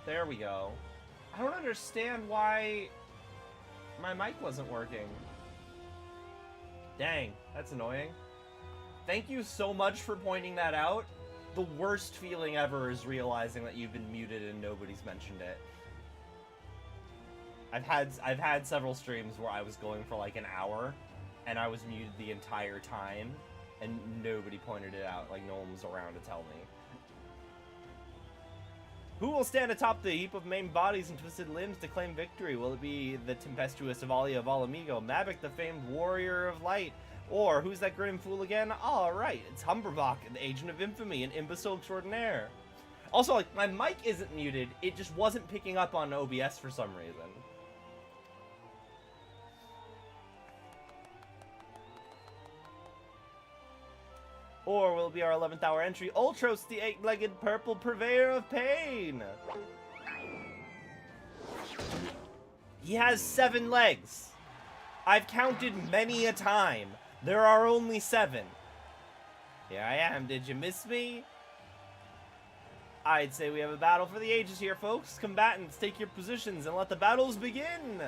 There we go. I don't understand why my mic wasn't working. Dang, that's annoying. Thank you so much for pointing that out. The worst feeling ever is realizing that you've been muted and nobody's mentioned it. I've had several streams where I was going for like an hour and I was muted the entire time and nobody pointed it out, like no one was around to tell me. Who will stand atop the heap of maimed bodies and twisted limbs to claim victory? Will it be the tempestuous Avalia of Alamigo, Mavik, the famed warrior of light, or who's that grim fool again? All right, it's Humberbach, the agent of infamy, an imbecile extraordinaire. Also, like, my mic isn't muted, it just wasn't picking up on OBS for some reason. Or will it be our 11th hour entry, Ultros, the 8-legged purple purveyor of pain? He has 7 legs. I've counted many a time. There are only 7. Here I am, did you miss me? I'd say we have a battle for the ages here, folks. Combatants, take your positions and let the battles begin.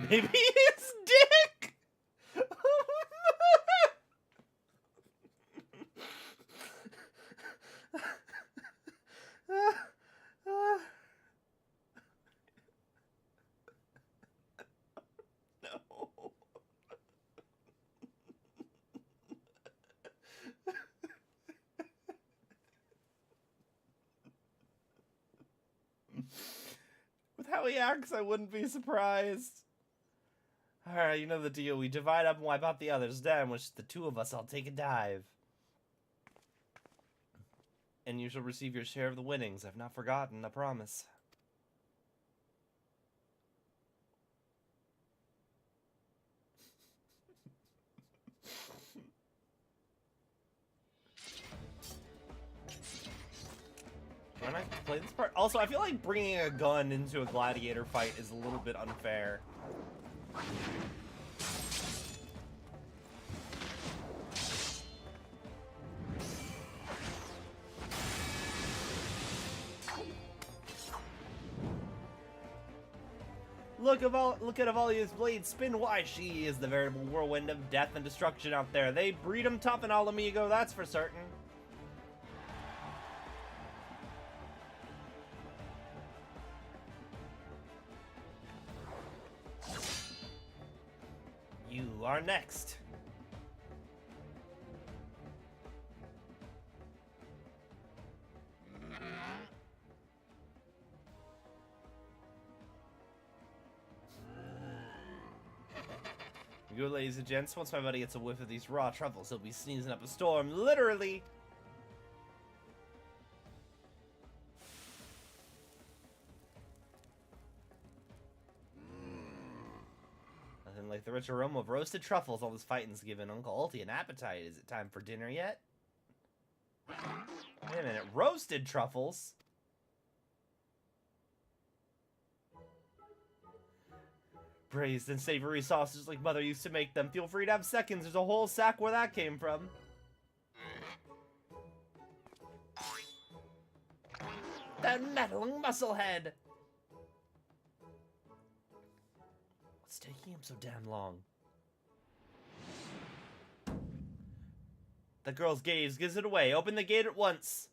Maybe his dick! No. With how he acts, I wouldn't be surprised. Alright, you know the deal. We divide up and wipe out the others. Damn, which the 2 of us, I'll take a dive. And you shall receive your share of the winnings. I've not forgotten, I promise. Why not play this part? Also, I feel like bringing a gun into a gladiator fight is a little bit unfair. Look at Avalia's blade spin. Why, she is the veritable whirlwind of death and destruction out there. They breed 'em tough in Alamigo, that's for certain. You are next. Good, ladies and gents. Once my buddy gets a whiff of these raw truffles, he'll be sneezing up a storm, literally. Nothing like the rich aroma of roasted truffles. All this fighting's giving Uncle Ulti an appetite. Is it time for dinner yet? Wait a minute, roasted truffles? Braised and savory sausages like Mother used to make them. Feel free to have seconds. There's a whole sack where that came from. That meddling musclehead! What's taking him so damn long? The girl's gaze gives it away. Open the gate at once.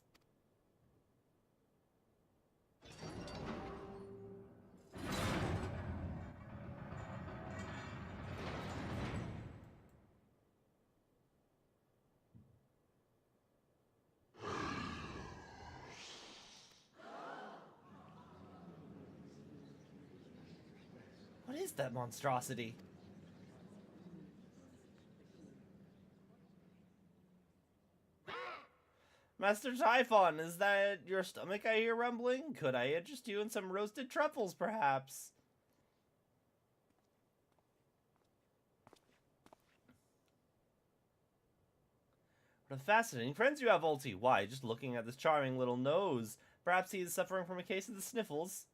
What is that monstrosity? Master Typhon, is that your stomach I hear rumbling? Could I interest you in some roasted truffles, perhaps? What a fascinating friends you have, Ulti. Why, just looking at this charming little nose. Perhaps he is suffering from a case of the sniffles.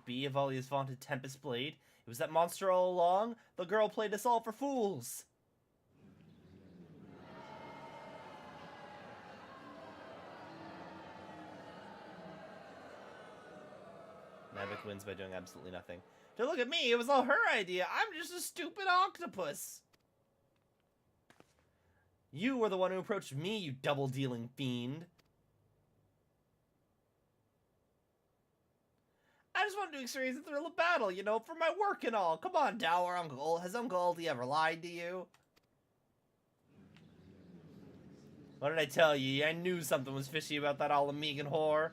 it be, Evalia's vaunted Tempest Blade? It was that monster all along? The girl played us all for fools! Mavic wins by doing absolutely nothing. Don't look at me, it was all her idea. I'm just a stupid octopus. You were the one who approached me, you double-dealing fiend. I just wanted to experience the thrill of battle, you know, for my work and all. Come on, dour uncle. Has Uncle Aldi ever lied to you? What did I tell you? I knew something was fishy about that Alamegan whore.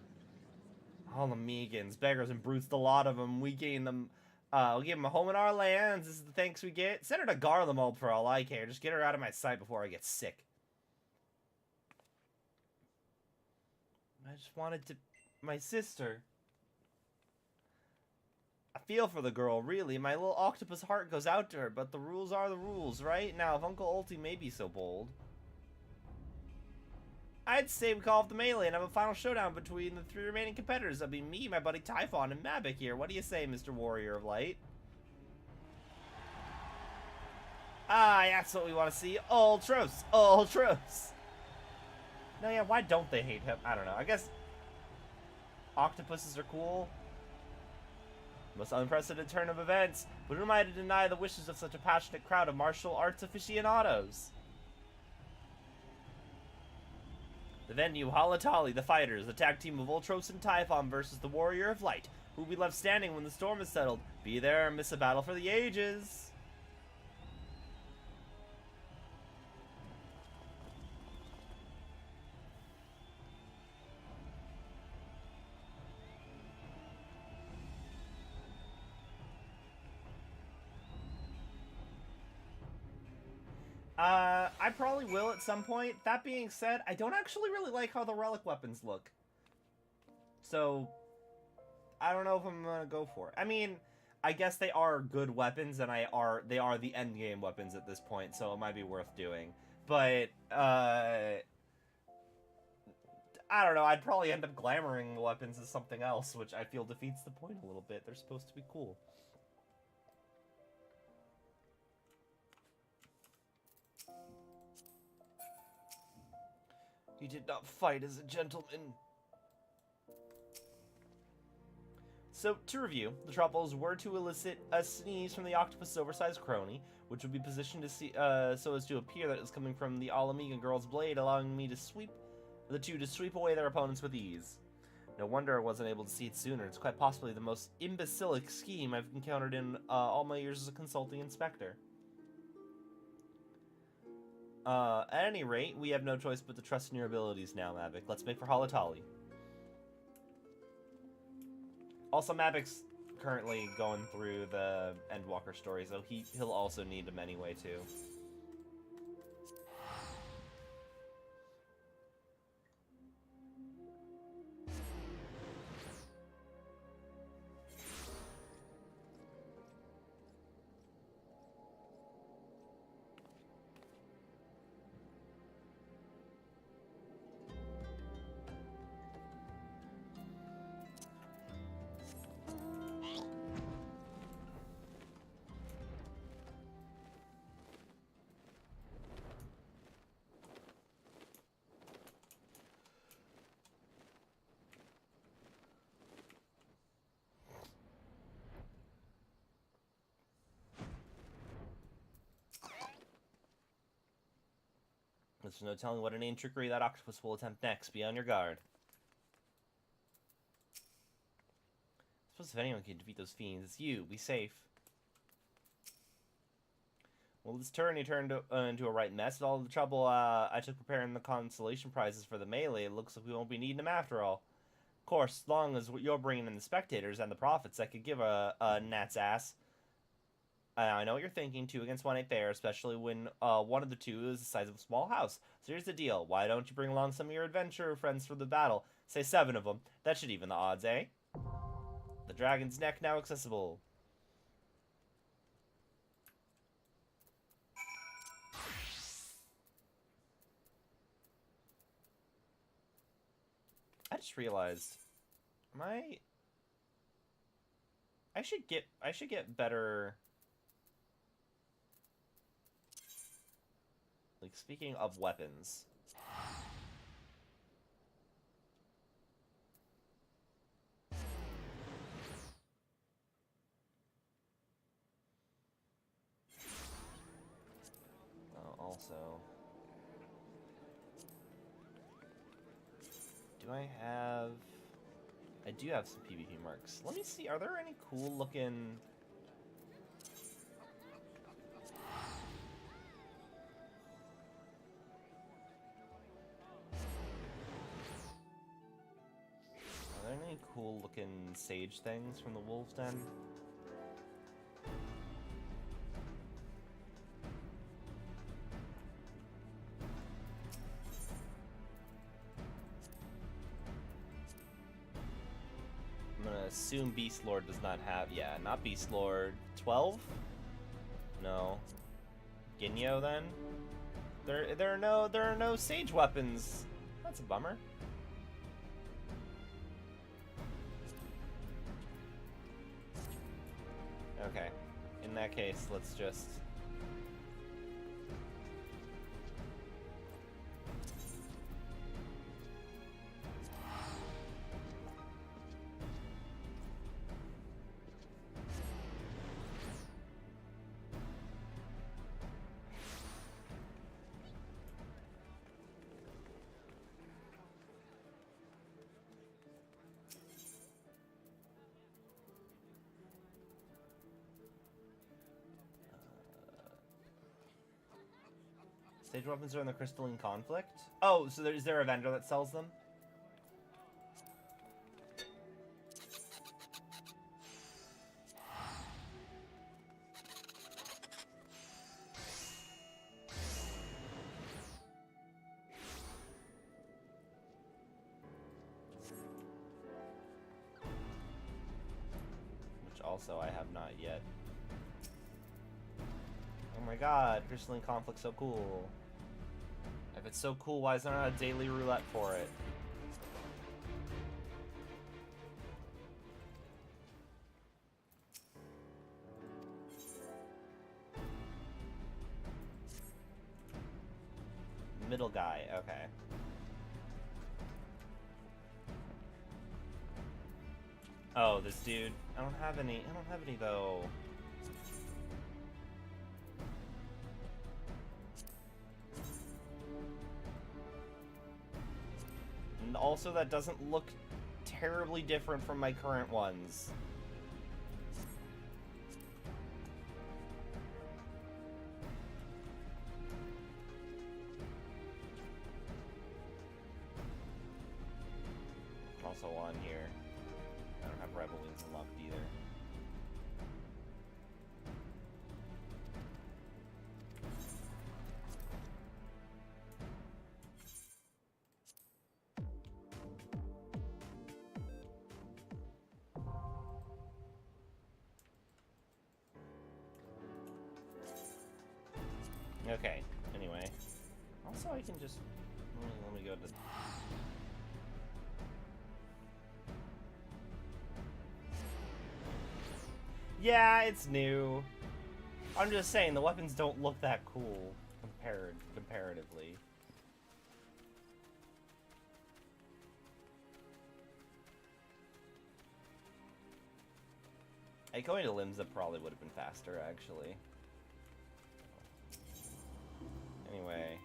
Alamegans, beggars and brutes, the lot of them. We gave them a home in our lands. This is the thanks we get. Send her to Garlemald for all I care. Just get her out of my sight before I get sick. I just wanted to... my sister. I feel for the girl, really. My little octopus heart goes out to her, but the rules are the rules, right? Now, if Uncle Ulti may be so bold... I'd say we call off the melee and have a final showdown between the 3 remaining competitors. That'll be me, my buddy Typhon, and Mavic here. What do you say, Mr. Warrior of Light? Ah, that's what we want to see. Ultros! Ultros! No, yeah, why don't they hate him? I don't know. I guess octopuses are cool. Most unprecedented turn of events. But who am I to deny the wishes of such a passionate crowd of martial arts aficionados? The venue, Halatali, the fighters, the tag team of Ultros and Typhon versus the Warrior of Light, who will be left standing when the storm is settled. Be there and miss a battle for the ages. I probably will at some point. That being said, I don't actually really like how the relic weapons look. So, I don't know if I'm gonna go for it. I mean, I guess they are good weapons, and they are the end game weapons at this point, so it might be worth doing. But, I don't know, I'd probably end up glamoring the weapons as something else, which I feel defeats the point a little bit. They're supposed to be cool. You did not fight as a gentleman. So, to review, the troubles were to elicit a sneeze from the octopus' oversized crony, which would be positioned to see, so as to appear that it was coming from the Alamegan girl's blade, allowing me to sweep away their opponents with ease. No wonder I wasn't able to see it sooner. It's quite possibly the most imbecilic scheme I've encountered in all my years as a consulting inspector. At any rate, we have no choice but to trust in your abilities now, Mavic. Let's make for Halatali. Also, Mavic's currently going through the Endwalker story, so he'll also need them anyway, too. There's no telling what inane trickery that octopus will attempt next. Be on your guard. I suppose if anyone can defeat those fiends, it's you. Be safe. Well, this turn you turned into a right mess. With all the trouble I took preparing the consolation prizes for the melee, it looks like we won't be needing them after all. Of course, as long as you're bringing in the spectators and the profits, I could give a gnat's ass. I know what you're thinking, 2 against 1 ain't fair, especially when one of the two is the size of a small house. So here's the deal. Why don't you bring along some of your adventurer friends for the battle? Say 7 of them. That should even the odds, eh? The Dragon's Neck now accessible. I just realized, I should get better. Like, speaking of weapons. Also, do I have... I do have some PvP marks. Let me see, are there any cool looking... Are there any cool looking sage things from the Wolves Den? I'm gonna assume Beast Lord does not have... Yeah, not Beast Lord. 12? No. Ginyo, then? There are no sage weapons. That's a bummer. Okay. In that case, let's just... Sage weapons are in the Crystalline Conflict? Oh, so is there a vendor that sells them? Which also I have not yet. Oh my god, Crystalline Conflict's so cool. If it's so cool, why is there not a daily roulette for it? Middle guy, okay. Oh, this dude. I don't have any though. And also, that doesn't look terribly different from my current ones. Also on here, I don't have Rebel Wings unlocked either. Okay, anyway. Also, I can just... Let me go to... Yeah, it's new. I'm just saying, the weapons don't look that cool comparatively. Hey, going to Limsa probably would have been faster, actually. Anyway,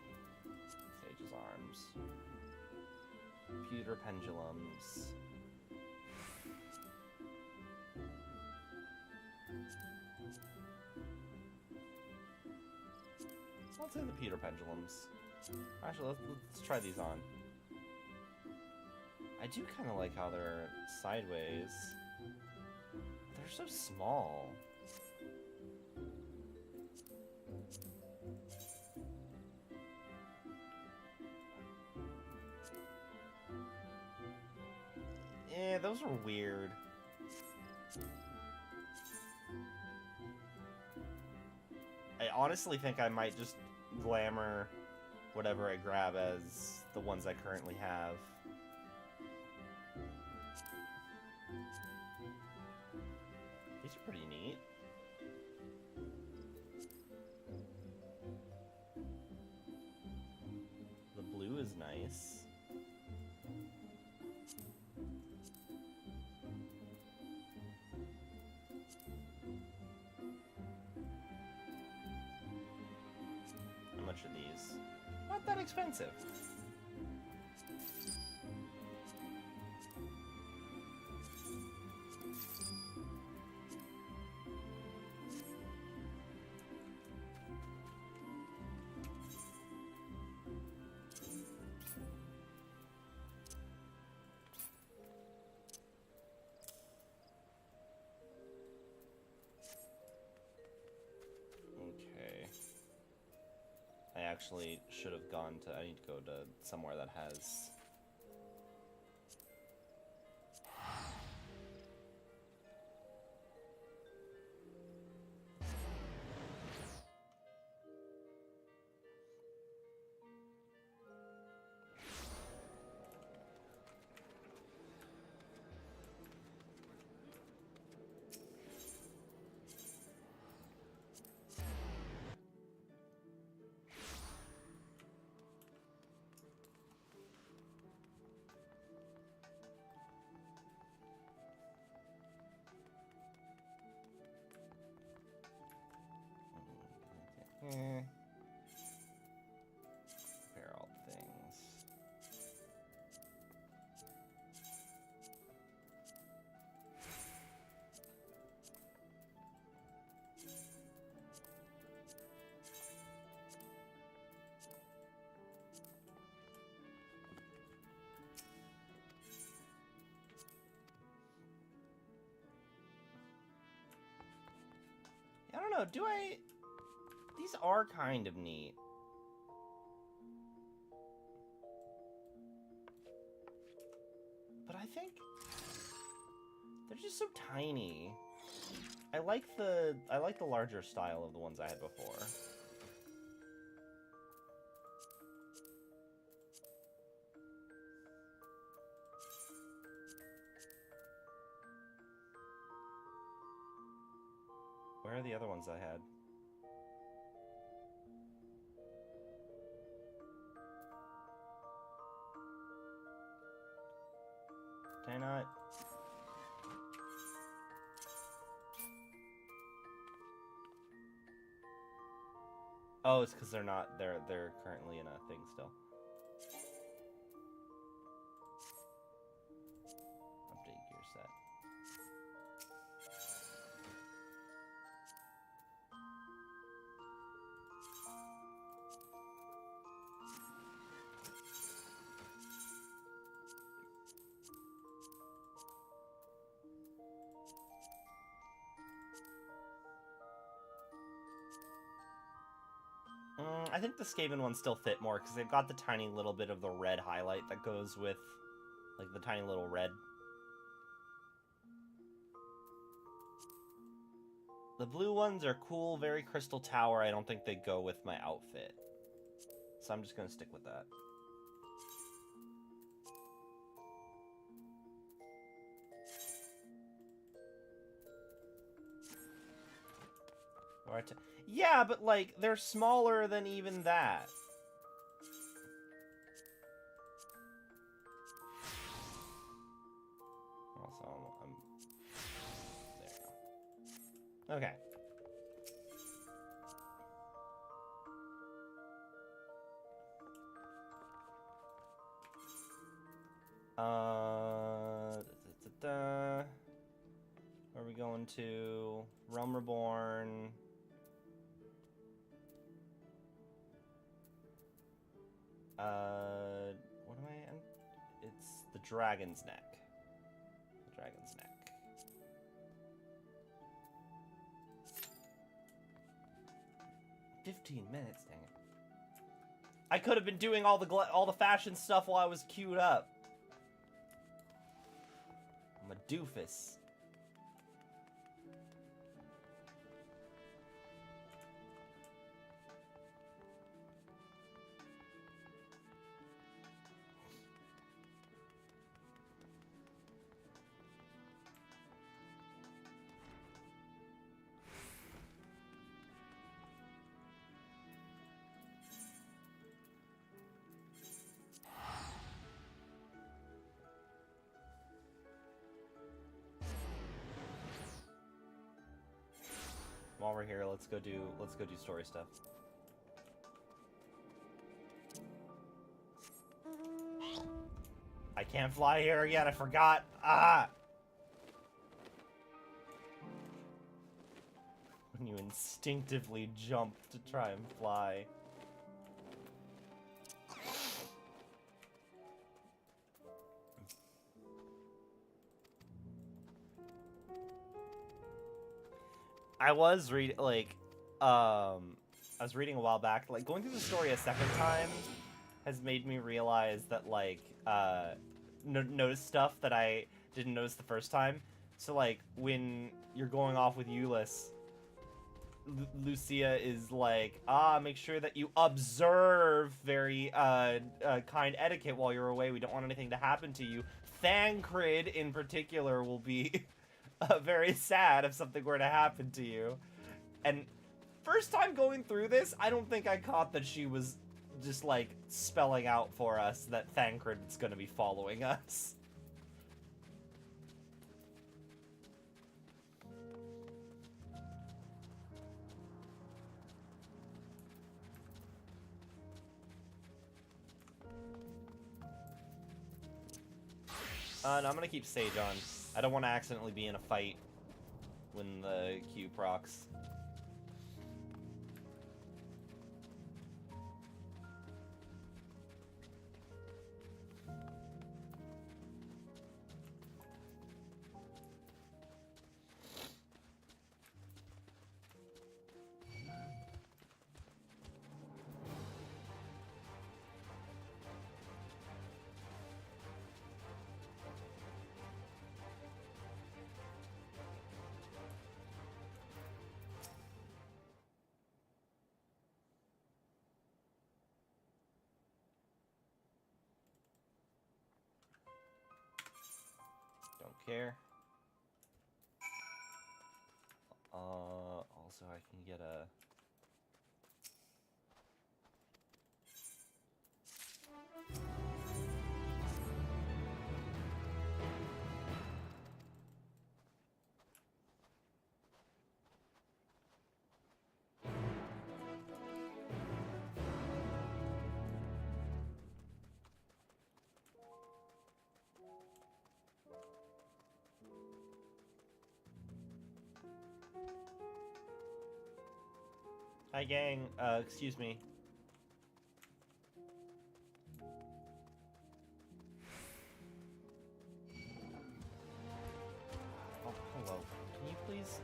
Sage's Arms. Pewter Pendulums. I'll take the Pewter Pendulums. Actually, let's try these on. I do kind of like how they're sideways. They're so small. Eh, those are weird. I honestly think I might just glamour whatever I grab as the ones I currently have. These These are pretty neat. The blue is nice. How much are these? Not that expensive. I actually should have gone to... I need to go to somewhere that has... Compare all things. I don't know, do I... These are kind of neat. But I think they're just so tiny. I like the larger style of the ones I had before. Where are the other ones I had? Did I not? Oh, it's because they're not. They're currently in a thing still. Update gear set. I think the Skaven ones still fit more because they've got the tiny little bit of the red highlight that goes with, like, the tiny little red. The blue ones are cool, very Crystal Tower. I don't think they go with my outfit. So I'm just going to stick with that. Yeah, but, like, they're smaller than even that. Also, there we go. Okay. Where are we going to? Realm Reborn. What am I in? It's the Dragon's Neck. The Dragon's Neck. $15 minutes, dang it. I could have been doing all the fashion stuff while I was queued up. I'm a doofus. while we're here, let's go do story stuff. I can't fly here again, I forgot. Ah! When you instinctively jump to try and fly. I was reading, like, I was reading a while back, like, going through the story a second time has made me realize that, like, notice stuff that I didn't notice the first time. So, like, when you're going off with Euless, Lucia is like, make sure that you observe very, kind etiquette while you're away. We don't want anything to happen to you. Thancred, in particular, will be very sad if something were to happen to you. And first time going through this, I don't think I caught that she was just, like, spelling out for us that Thancred is going to be following us. No, I'm gonna keep Sage on. I don't want to accidentally be in a fight when the Q procs. Care. Also I can get a... Hi, gang. Excuse me. Oh, hello. Can you please...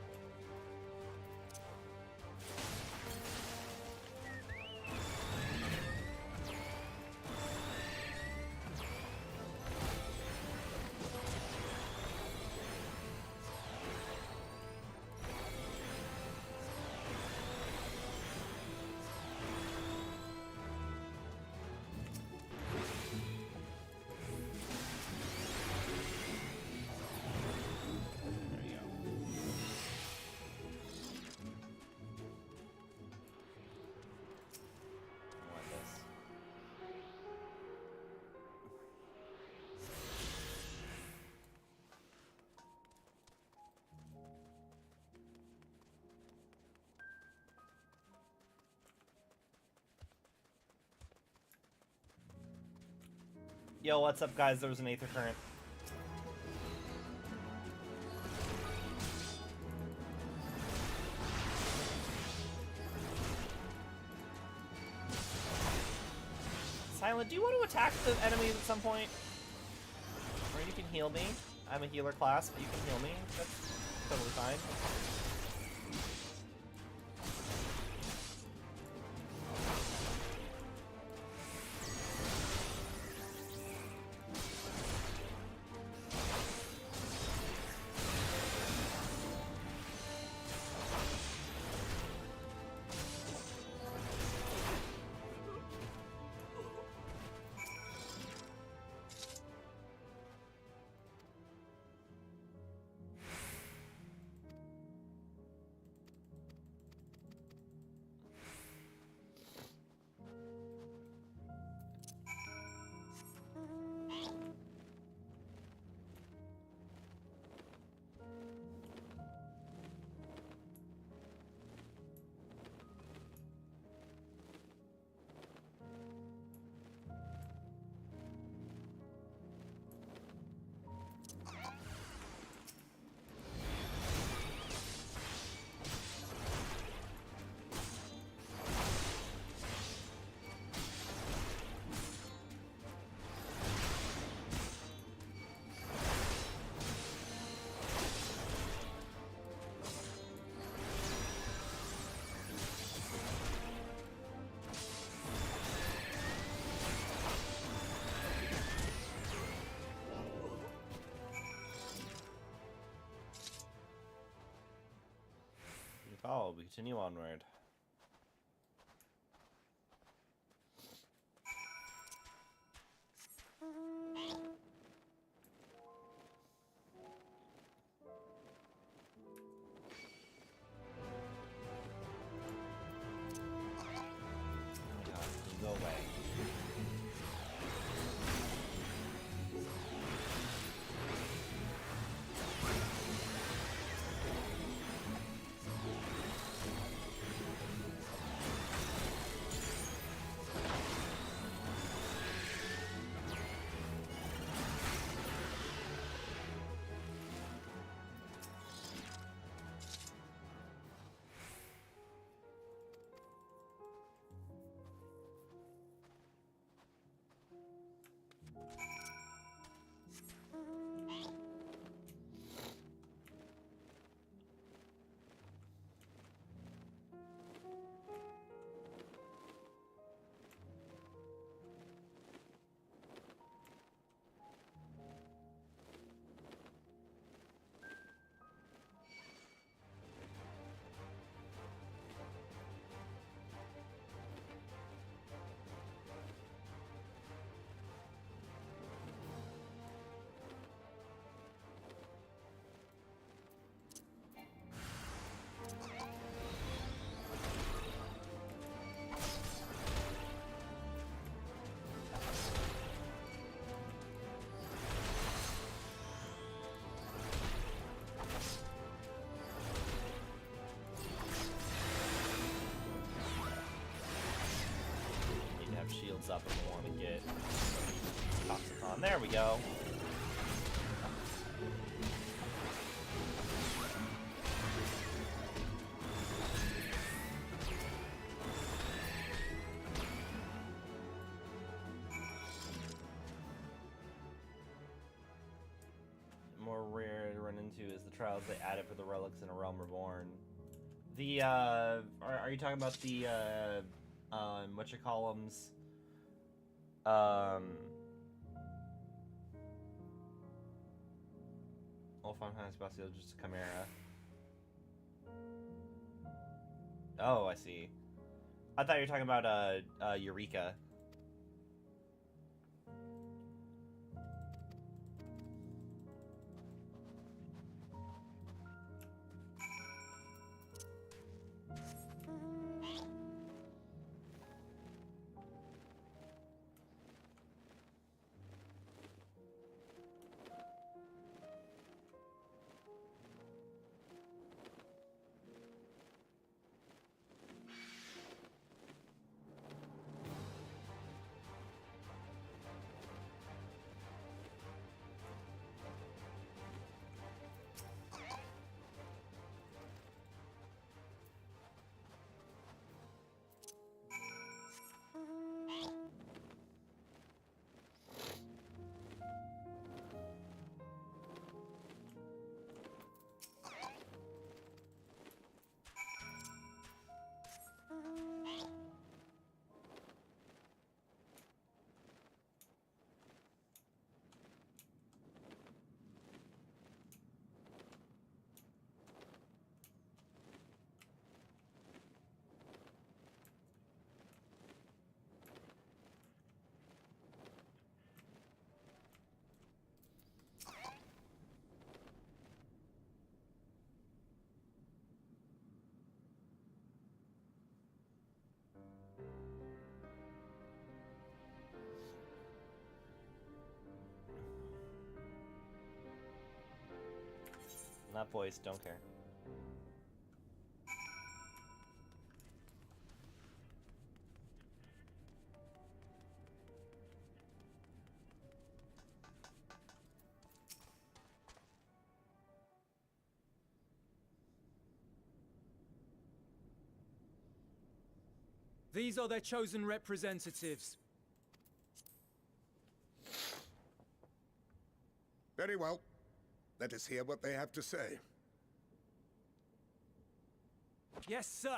Yo, what's up, guys? There was an Aether Current. Silent, do you want to attack the enemies at some point? Or you can heal me. I'm a healer class, but you can heal me. That's totally fine. call. We continue onward. Go away. Shields up if we want to get Toxicon. There we go. More rare to run into is the trials they added for the relics in A Realm Reborn. The are you talking about the whatchamacallums? Olfenheim Spacio, just Chimera. Oh, I see. I thought you were talking about Eureka. Not voice, don't care. These are their chosen representatives. Very well. Let us hear what they have to say. Yes, sir.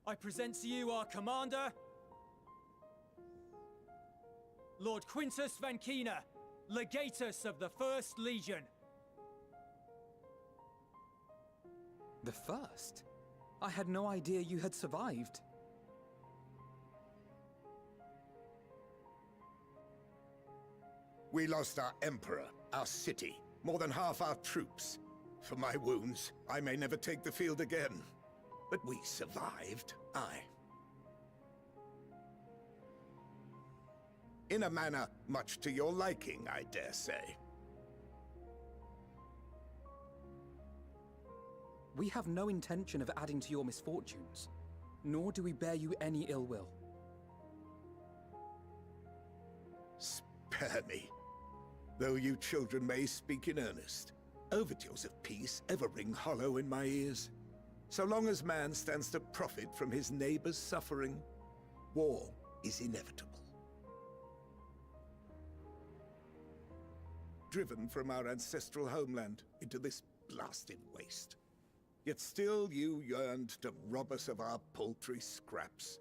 I present to you our commander, Lord Quintus Vankina, Legatus of the First Legion. The first? I had no idea you had survived. We lost our emperor, our city, more than half our troops. For my wounds, I may never take the field again. But we survived, aye. In a manner much to your liking, I dare say. We have no intention of adding to your misfortunes, nor do we bear you any ill will. Spare me. Though you children may speak in earnest, overtures of peace ever ring hollow in my ears. So long as man stands to profit from his neighbor's suffering, war is inevitable. Driven from our ancestral homeland into this blasted waste. Yet still you yearned to rob us of our paltry scraps.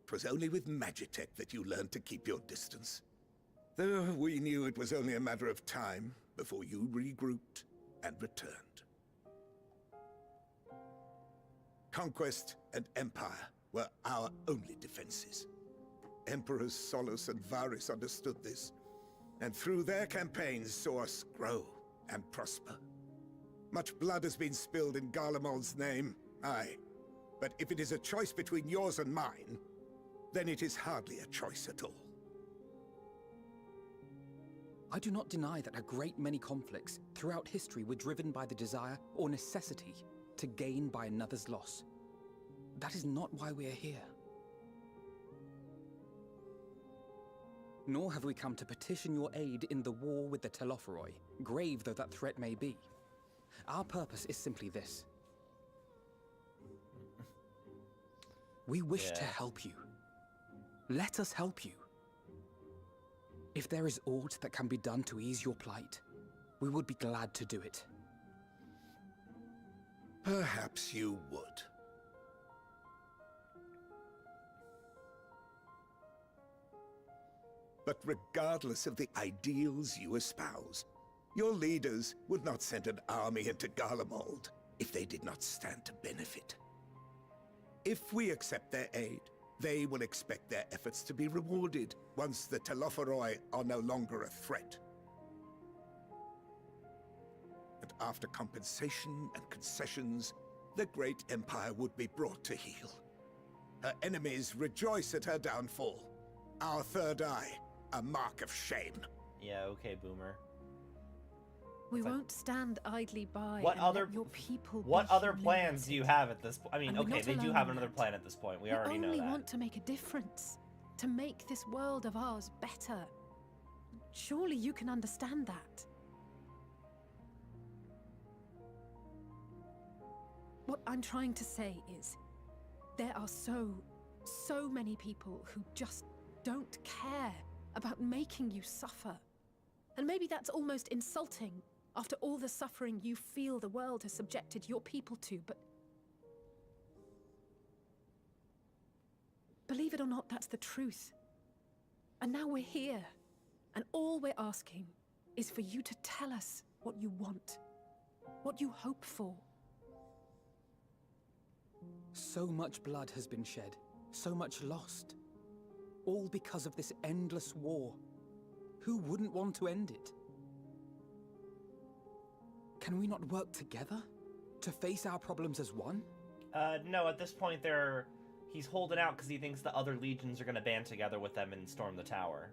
'Twas only with Magitech that you learned to keep your distance. Though we knew it was only a matter of time before you regrouped and returned. Conquest and empire were our only defenses. Emperors Solus and Varus understood this, and through their campaigns saw us grow and prosper. Much blood has been spilled in Garlemald's name, aye. But if it is a choice between yours and mine, then it is hardly a choice at all. I do not deny that a great many conflicts throughout history were driven by the desire or necessity to gain by another's loss. That is not why we are here. Nor have we come to petition your aid in the war with the Telophoroi, grave though that threat may be. Our purpose is simply this. We wish to help you. Let us help you. If there is aught that can be done to ease your plight, we would be glad to do it. Perhaps you would. But regardless of the ideals you espouse, your leaders would not send an army into Garlemald if they did not stand to benefit. If we accept their aid, they will expect their efforts to be rewarded once the Telophoroi are no longer a threat. And after compensation and concessions, the great empire would be brought to heel. Her enemies rejoice at her downfall. Our third eye, a mark of shame. Yeah, okay, Boomer. We won't stand idly by What and other let your people What be other plans do you have at this point? I mean, And we're okay, not they do alone have in another that. plan at this point. We already know only that. want to make a difference, to make this world of ours better. Surely you can understand that. What I'm trying to say is, there are so many people who just don't care about making you suffer. And maybe that's almost insulting after all the suffering you feel the world has subjected your people to, but believe it or not, that's the truth. And now we're here, and all we're asking is for you to tell us what you want, what you hope for. So much blood has been shed, so much lost. All because of this endless war. Who wouldn't want to end it? Can we not work together? To face our problems as one? No, at this point he's holding out because he thinks the other legions are going to band together with them and storm the tower.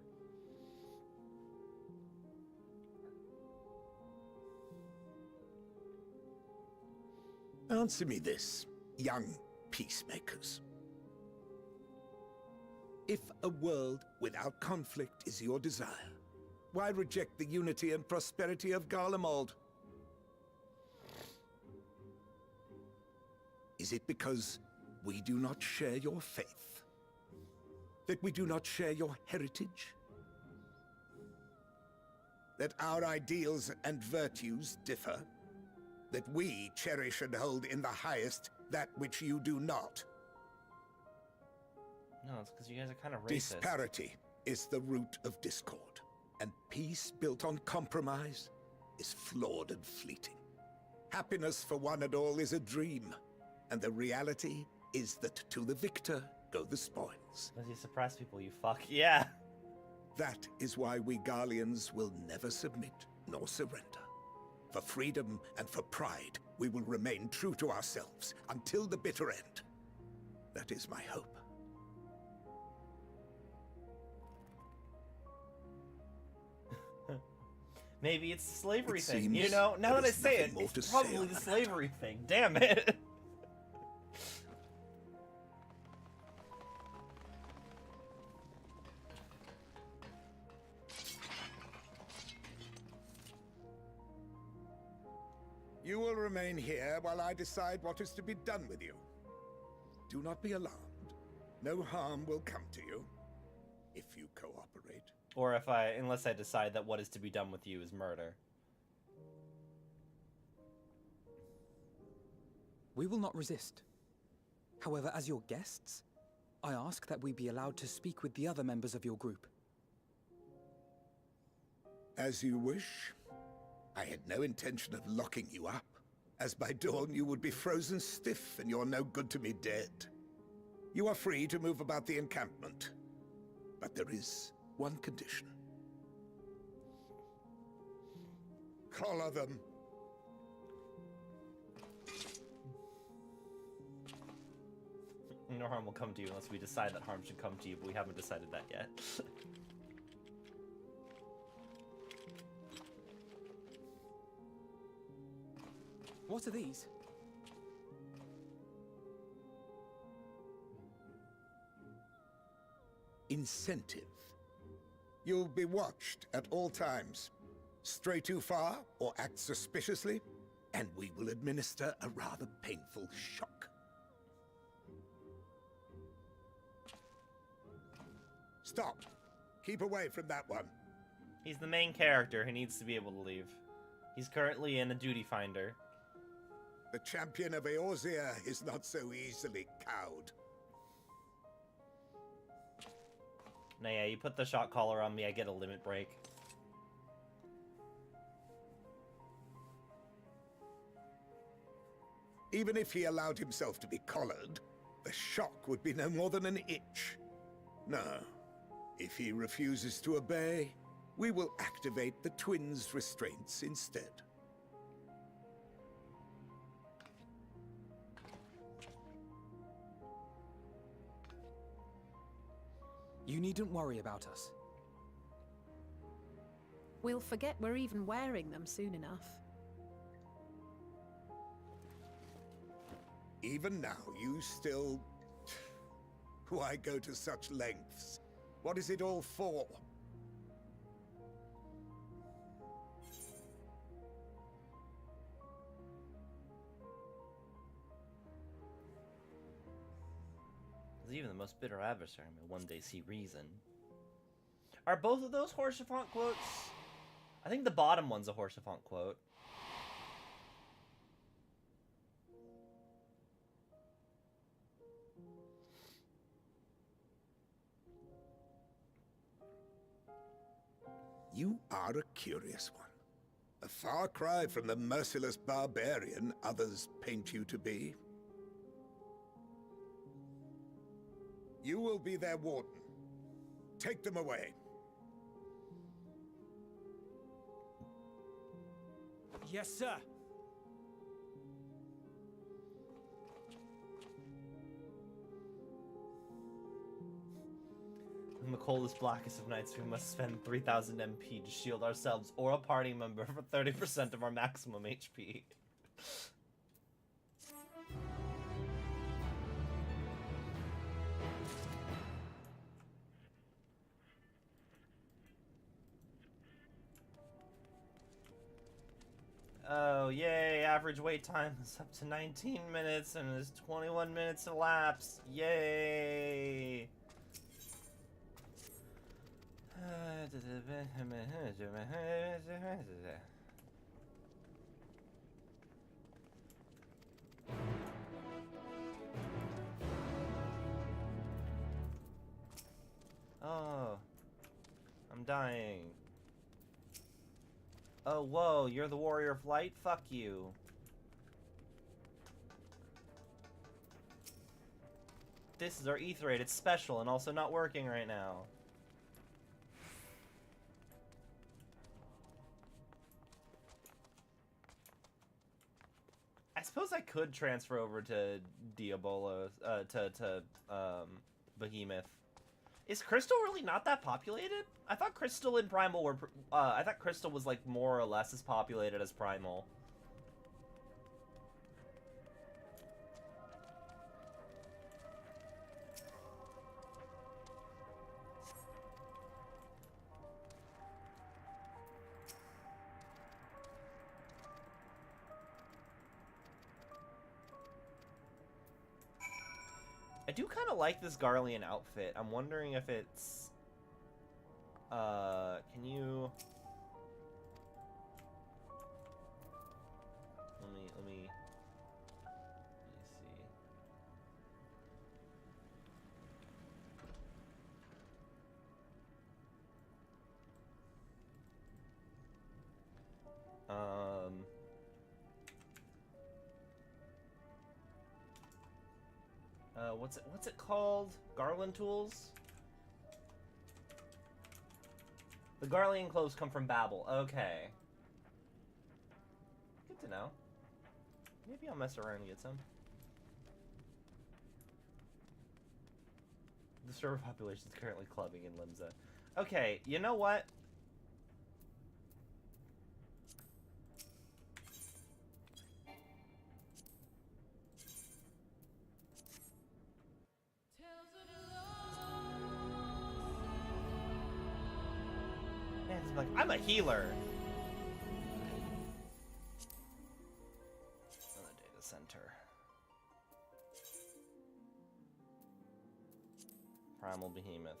Answer me this, young peacemakers. If a world without conflict is your desire, why reject the unity and prosperity of Garlemald? Is it because we do not share your faith? That we do not share your heritage? That our ideals and virtues differ? That we cherish and hold in the highest that which you do not? No, it's because you guys are kind of racist. Disparity is the root of discord, and peace built on compromise is flawed and fleeting. Happiness for one and all is a dream, and the reality is that to the victor go the spoils. Does he suppress people, you fuck? Yeah. That is why we Garleans will never submit nor surrender. For freedom and for pride, we will remain true to ourselves until the bitter end. That is my hope. Maybe it's the slavery It thing, you seems know? Now that I there is say it, nothing more to it's say probably on the the slavery thing. Damn it. You will remain here while I decide what is to be done with you. Do not be alarmed. No harm will come to you if you cooperate. Or unless I decide that what is to be done with you is murder. We will not resist. However, as your guests, I ask that we be allowed to speak with the other members of your group. As you wish. I had no intention of locking you up, as by dawn you would be frozen stiff and you're no good to me dead. You are free to move about the encampment, but there is one condition. Collar them. No harm will come to you unless we decide that harm should come to you, but we haven't decided that yet. What are these? Incentive. You'll be watched at all times. Stray too far or act suspiciously, and we will administer a rather painful shock. Stop. Keep away from that one. He's the main character. He needs to be able to leave. He's currently in a duty finder. The champion of Eorzea is not so easily cowed. Now, yeah, you put the shock collar on me, I get a limit break. Even if he allowed himself to be collared, the shock would be no more than an itch. No. If he refuses to obey, we will activate the twins' restraints instead. You needn't worry about us. We'll forget we're even wearing them soon enough. Even now, you still... Why go to such lengths? What is it all for? Because even the most bitter adversary may one day see reason. Are both of those Horsefant quotes? I think the bottom one's a Horsefant quote. You are a curious one. A far cry from the merciless barbarian others paint you to be. You will be their warden. Take them away. Yes, sir. In the coldest, blackest of nights, we must spend 3,000 MP to shield ourselves or a party member for 30% of our maximum HP. Oh, yay, average wait time is up to 19 minutes and is 21 minutes elapsed. Yay! Oh, I'm dying. Oh, whoa, you're the Warrior of Light? Fuck you. This is our Aetheryte. It's special and also not working right now. I suppose I could transfer over to Diabolo, Behemoth. Is Crystal really not that populated? I thought Crystal and Primal were, I thought Crystal was like more or less as populated as Primal. I do kind of like this Garlean outfit. I'm wondering if it's... can you... Let me see. What's it called? Garland tools? The Garlean clothes come from Babel. Okay. Good to know. Maybe I'll mess around and get some. The server population is currently clubbing in Limsa. Okay, you know what? Man, it's like, I'm a healer. Another data center. Primal Behemoth.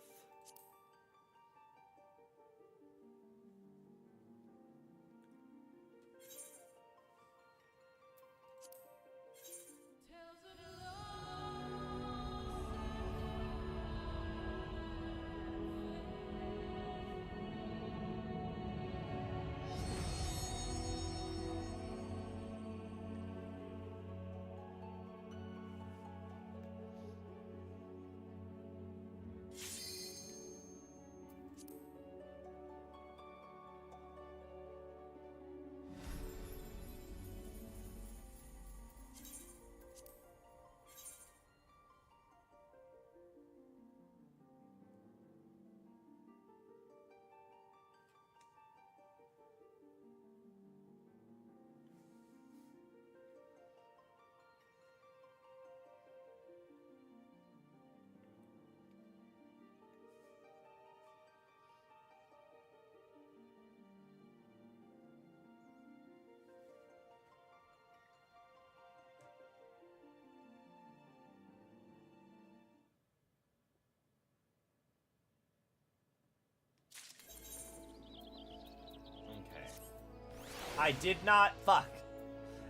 I did not... Fuck.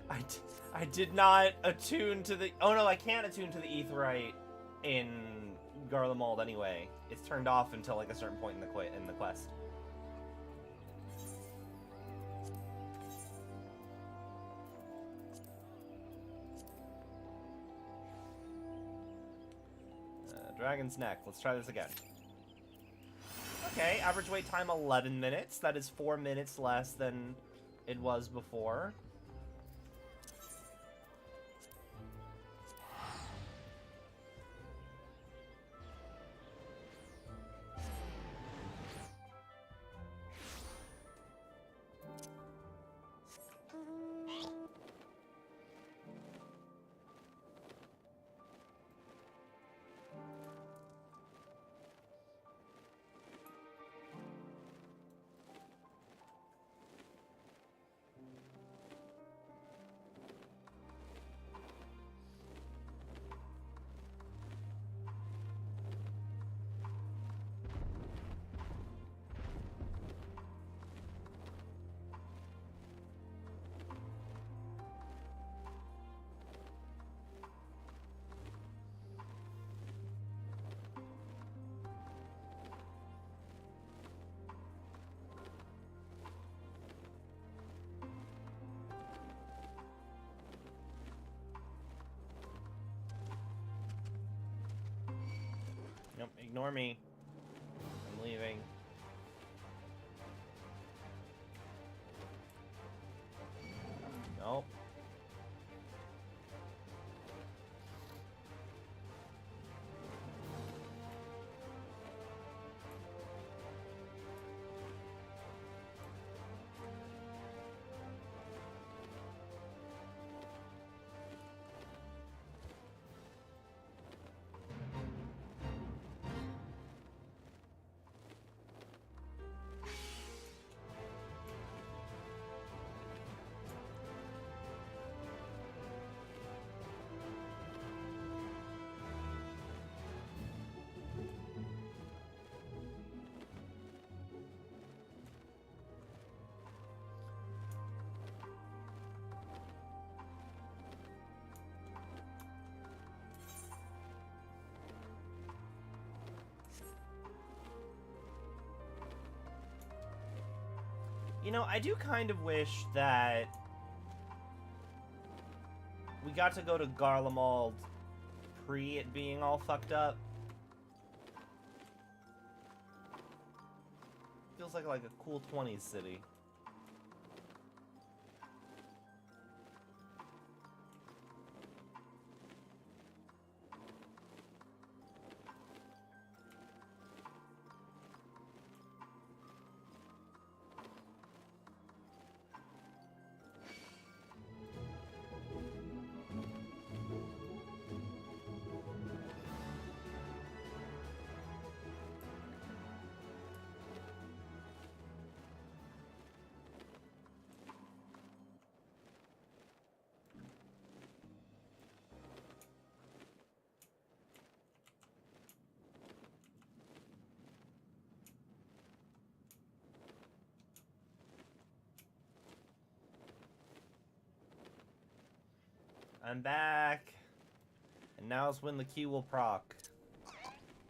I did not attune to the... Oh no, I can't attune to the Aetheryte in Garlemald anyway. It's turned off until like a certain point in the quest. Dragon's Neck. Let's try this again. Okay, average wait time 11 minutes. That is 4 minutes less than it was before. Ignore me. I'm leaving. Nope. You know, I do kind of wish that we got to go to Garlemald pre it being all fucked up. Feels like a cool 20s city. I'm back. And now's when the key will proc.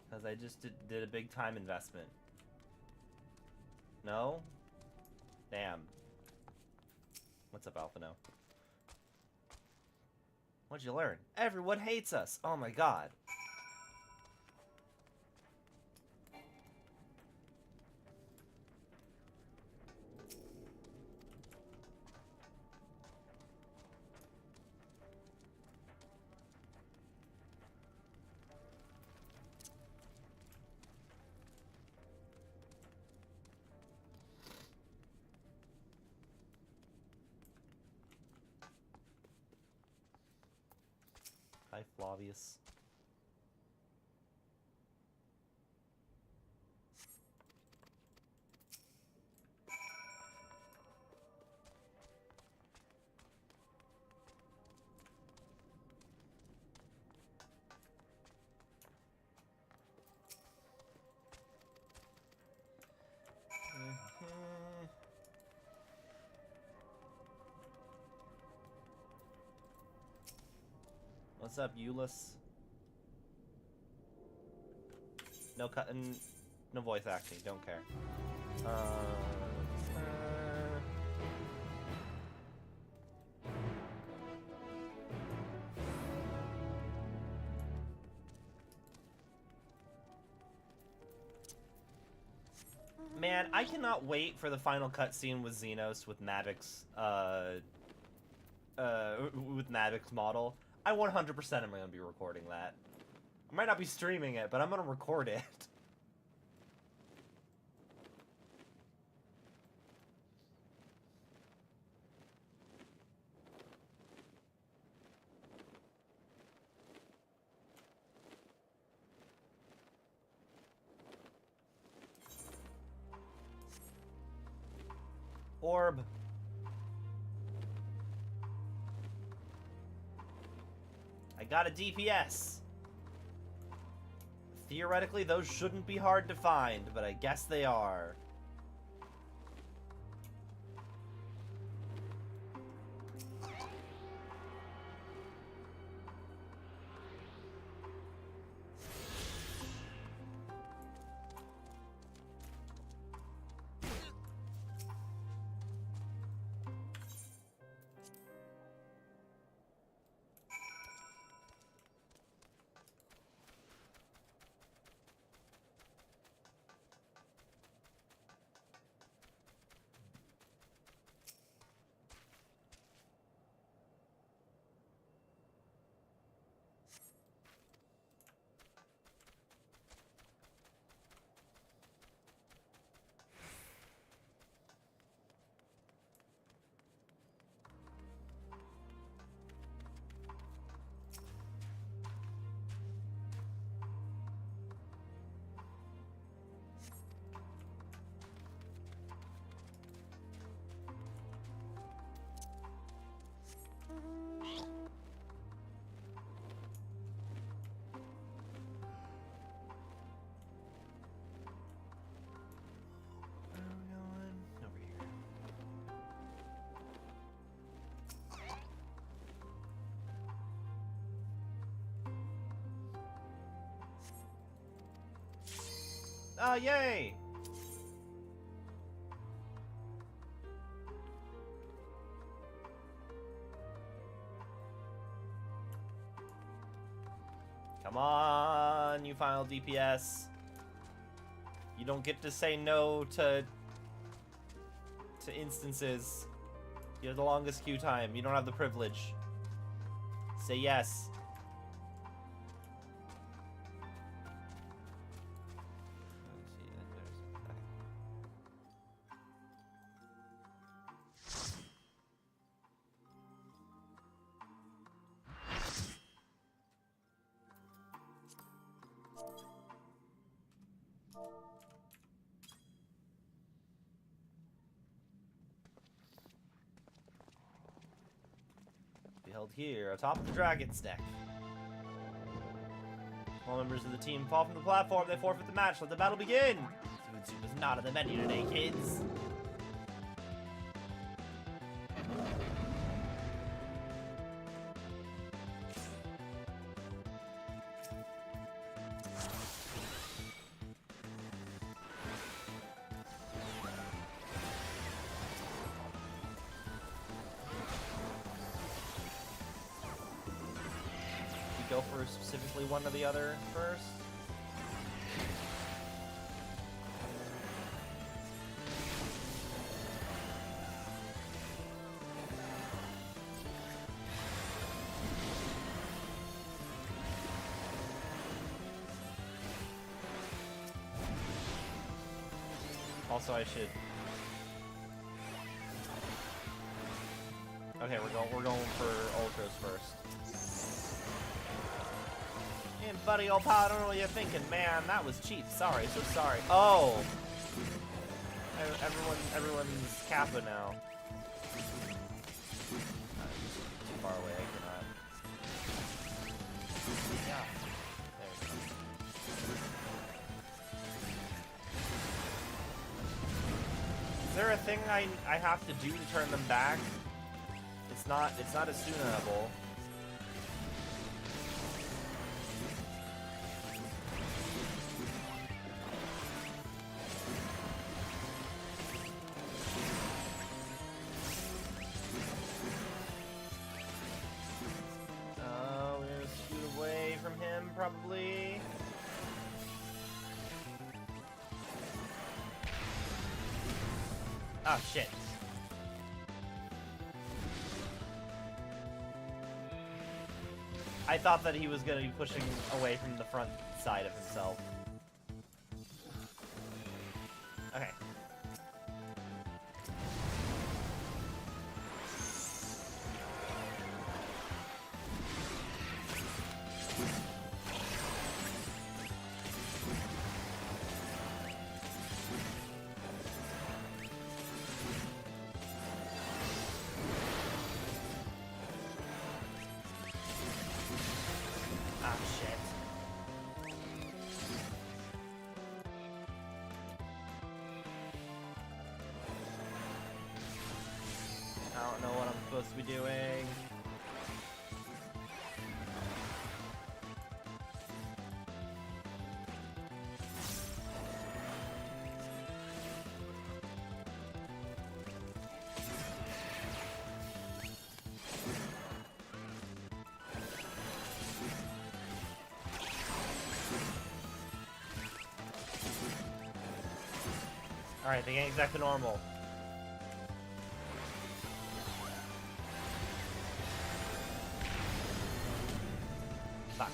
Because I just did a big time investment. No? Damn. What's up, Alphino? What'd you learn? Everyone hates us! Oh my god. Hi, Flavius. What's up, Euless? No cutting, no voice acting. Don't care. Man, I cannot wait for the final cutscene with Xenos with Maddox, with Maddox model. I 100% am going to be recording that. I might not be streaming it, but I'm going to record it. Orb. I got a DPS. Theoretically, those shouldn't be hard to find, but I guess they are. Oh, yay! Come on, you final DPS. You don't get to say no to instances. You have the longest queue time. You don't have the privilege. Say yes. Held here atop the dragon's neck. All members of the team fall from the platform. They forfeit the match. Let the battle begin. Food soup is not on the menu today, kids. Go for specifically one or the other first. Also, I should. Okay, we're going for ultras first. And buddy, old pal, I don't know what you're thinking, man. That was cheap. Sorry, so sorry. Oh, everyone's Kappa now. Too far away. I cannot. Yeah. There we go. Is there a thing I have to do to turn them back? It's not as soonable. Probably. Oh shit. I thought that he was going to be pushing away from the front side of himself. Okay. I don't know what I'm supposed to be doing. Alright, they ain't exactly normal. Fuck.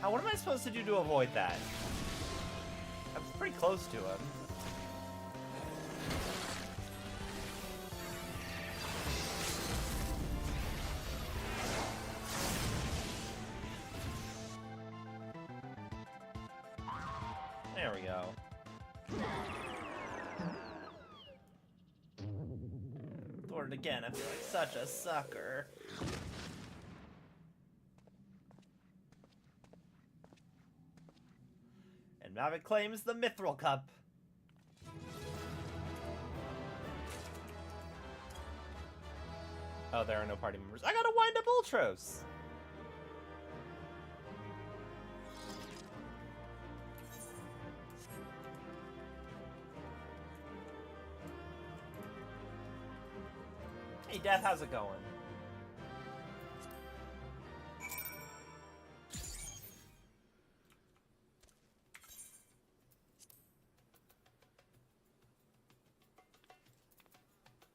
What am I supposed to do to avoid that? I was pretty close to him. There we go. Thwarted again, I feel like such a sucker. And Mavic claims the Mithril Cup. Oh, there are no party members. I gotta wind up Ultros! Hey, Death, how's it going?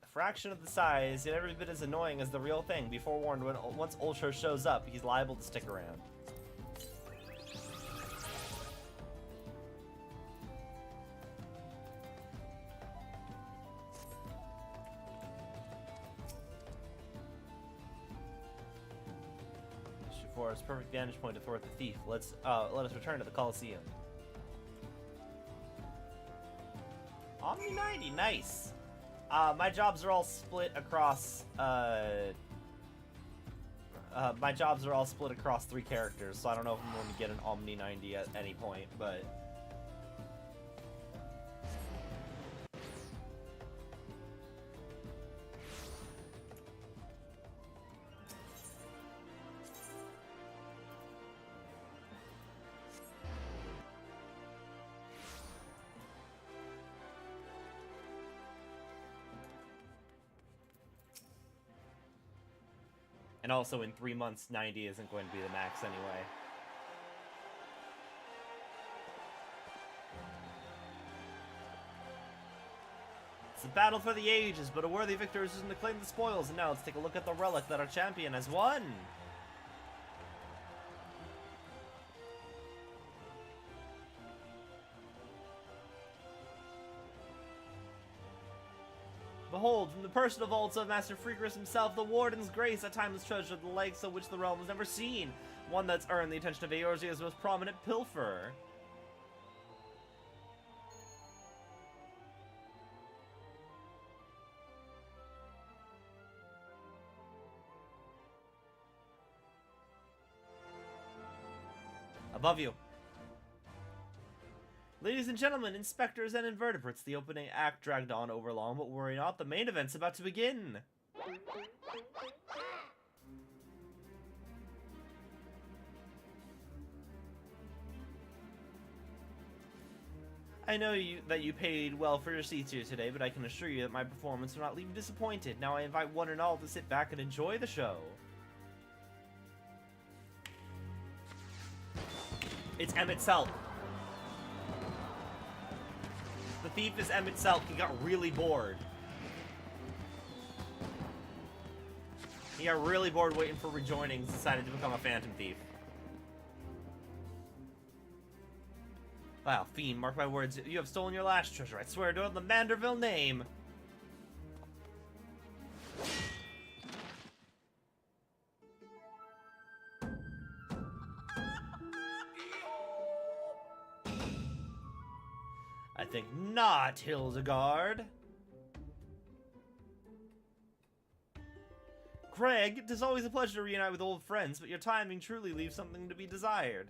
A fraction of the size, yet every bit as annoying as the real thing. Be forewarned, once Ultra shows up, he's liable to stick around. For its perfect vantage point to thwart the thief. Let us return to the Colosseum. Omni 90, nice. My jobs are all split across. My jobs are all split across 3 characters, so I don't know if I'm going to get an Omni 90 at any point, but. And also in 3 months, 90 isn't going to be the max anyway. It's a battle for the ages, but a worthy victor is to claim the spoils. And now let's take a look at the relic that our champion has won. Behold, from the personal vaults of Master Freakerus himself, the Warden's grace, a timeless treasure, the likes of which the realm has never seen. One that's earned the attention of Eorzea's most prominent pilferer. Above you. Ladies and gentlemen, inspectors and invertebrates, the opening act dragged on over long, but worry not, the main event's about to begin. I know that you paid well for your seats here today, but I can assure you that my performance will not leave you disappointed. Now I invite one and all to sit back and enjoy the show. It's Emmett Selk. The thief is Emmett Selk. He got really bored. He got really bored waiting for rejoinings, decided to become a phantom thief. Wow, fiend, mark my words, you have stolen your last treasure. I swear to the Manderville name. I think not, Hildegard. Craig, it is always a pleasure to reunite with old friends, but your timing truly leaves something to be desired.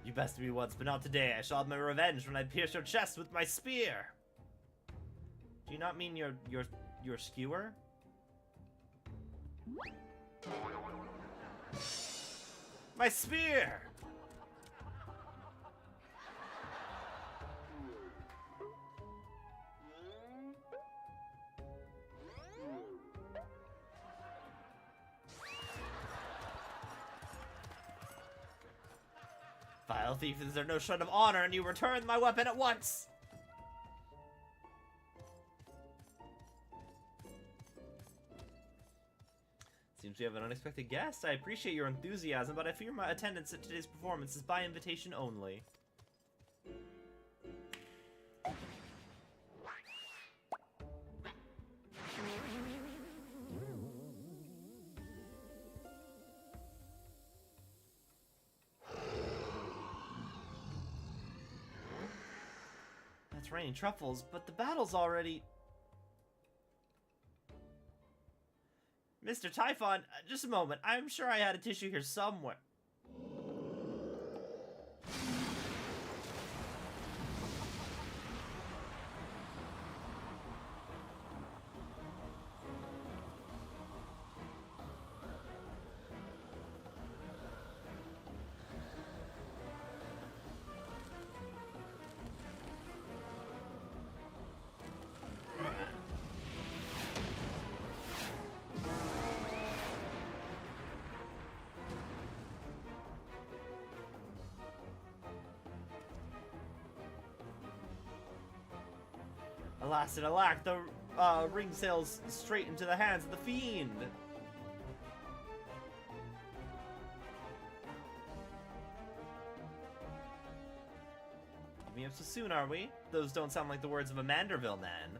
You bested me once, but not today. I shall have my revenge when I pierce your chest with my spear. Do you not mean your skewer? My spear! Vile thief, is there no shred of honor, and you return my weapon at once! Seems we have an unexpected guest. I appreciate your enthusiasm, but I fear my attendance at today's performance is by invitation only. It's raining truffles, but the battle's already... Mr. Typhon, just a moment. I'm sure I had a tissue here somewhere. Alas and alack, the ring sails straight into the hands of the fiend. Giving up so soon, are we? Those don't sound like the words of a Manderville man.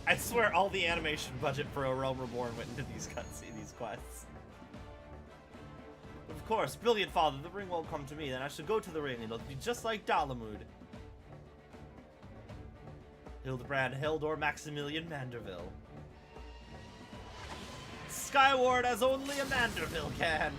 I swear all the animation budget for A Realm Reborn went into these quests. Of course, brilliant father, the ring won't come to me, then I should go to the ring, and it'll be just like Dalamud. Hildebrand, Hildor, Maximilian, Manderville. Skyward as only a Manderville can!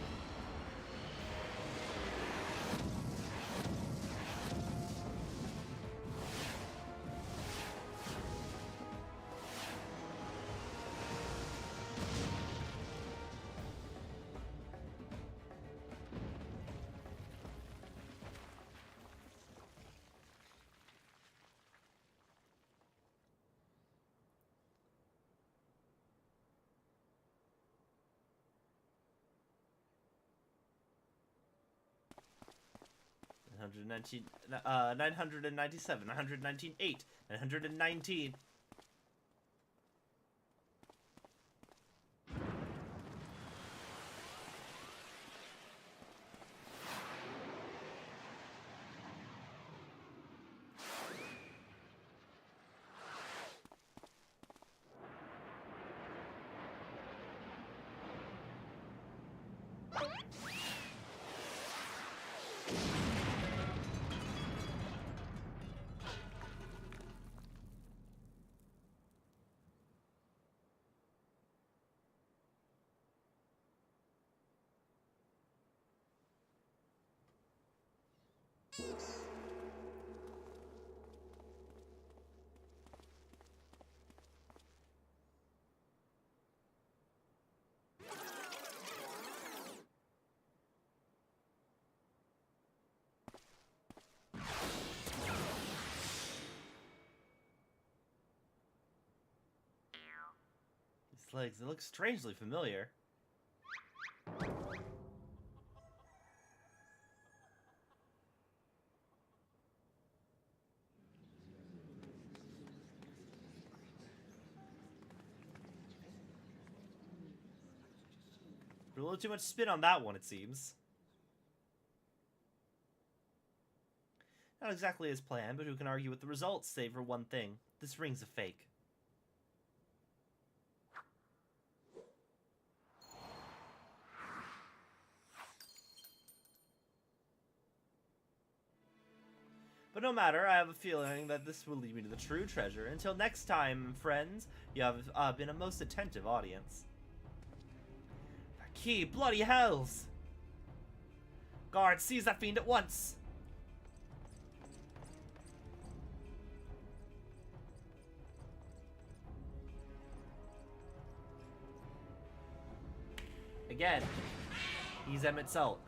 $997, 919, 8, 919. These legs, they look strangely familiar. A little too much spin on that one, it seems. Not exactly as planned, but who can argue with the results, save for one thing. This ring's a fake. But no matter, I have a feeling that this will lead me to the true treasure. Until next time, friends, you have been a most attentive audience. Key, bloody hells! Guard, seize that fiend at once! Again, he's Emmett Salt.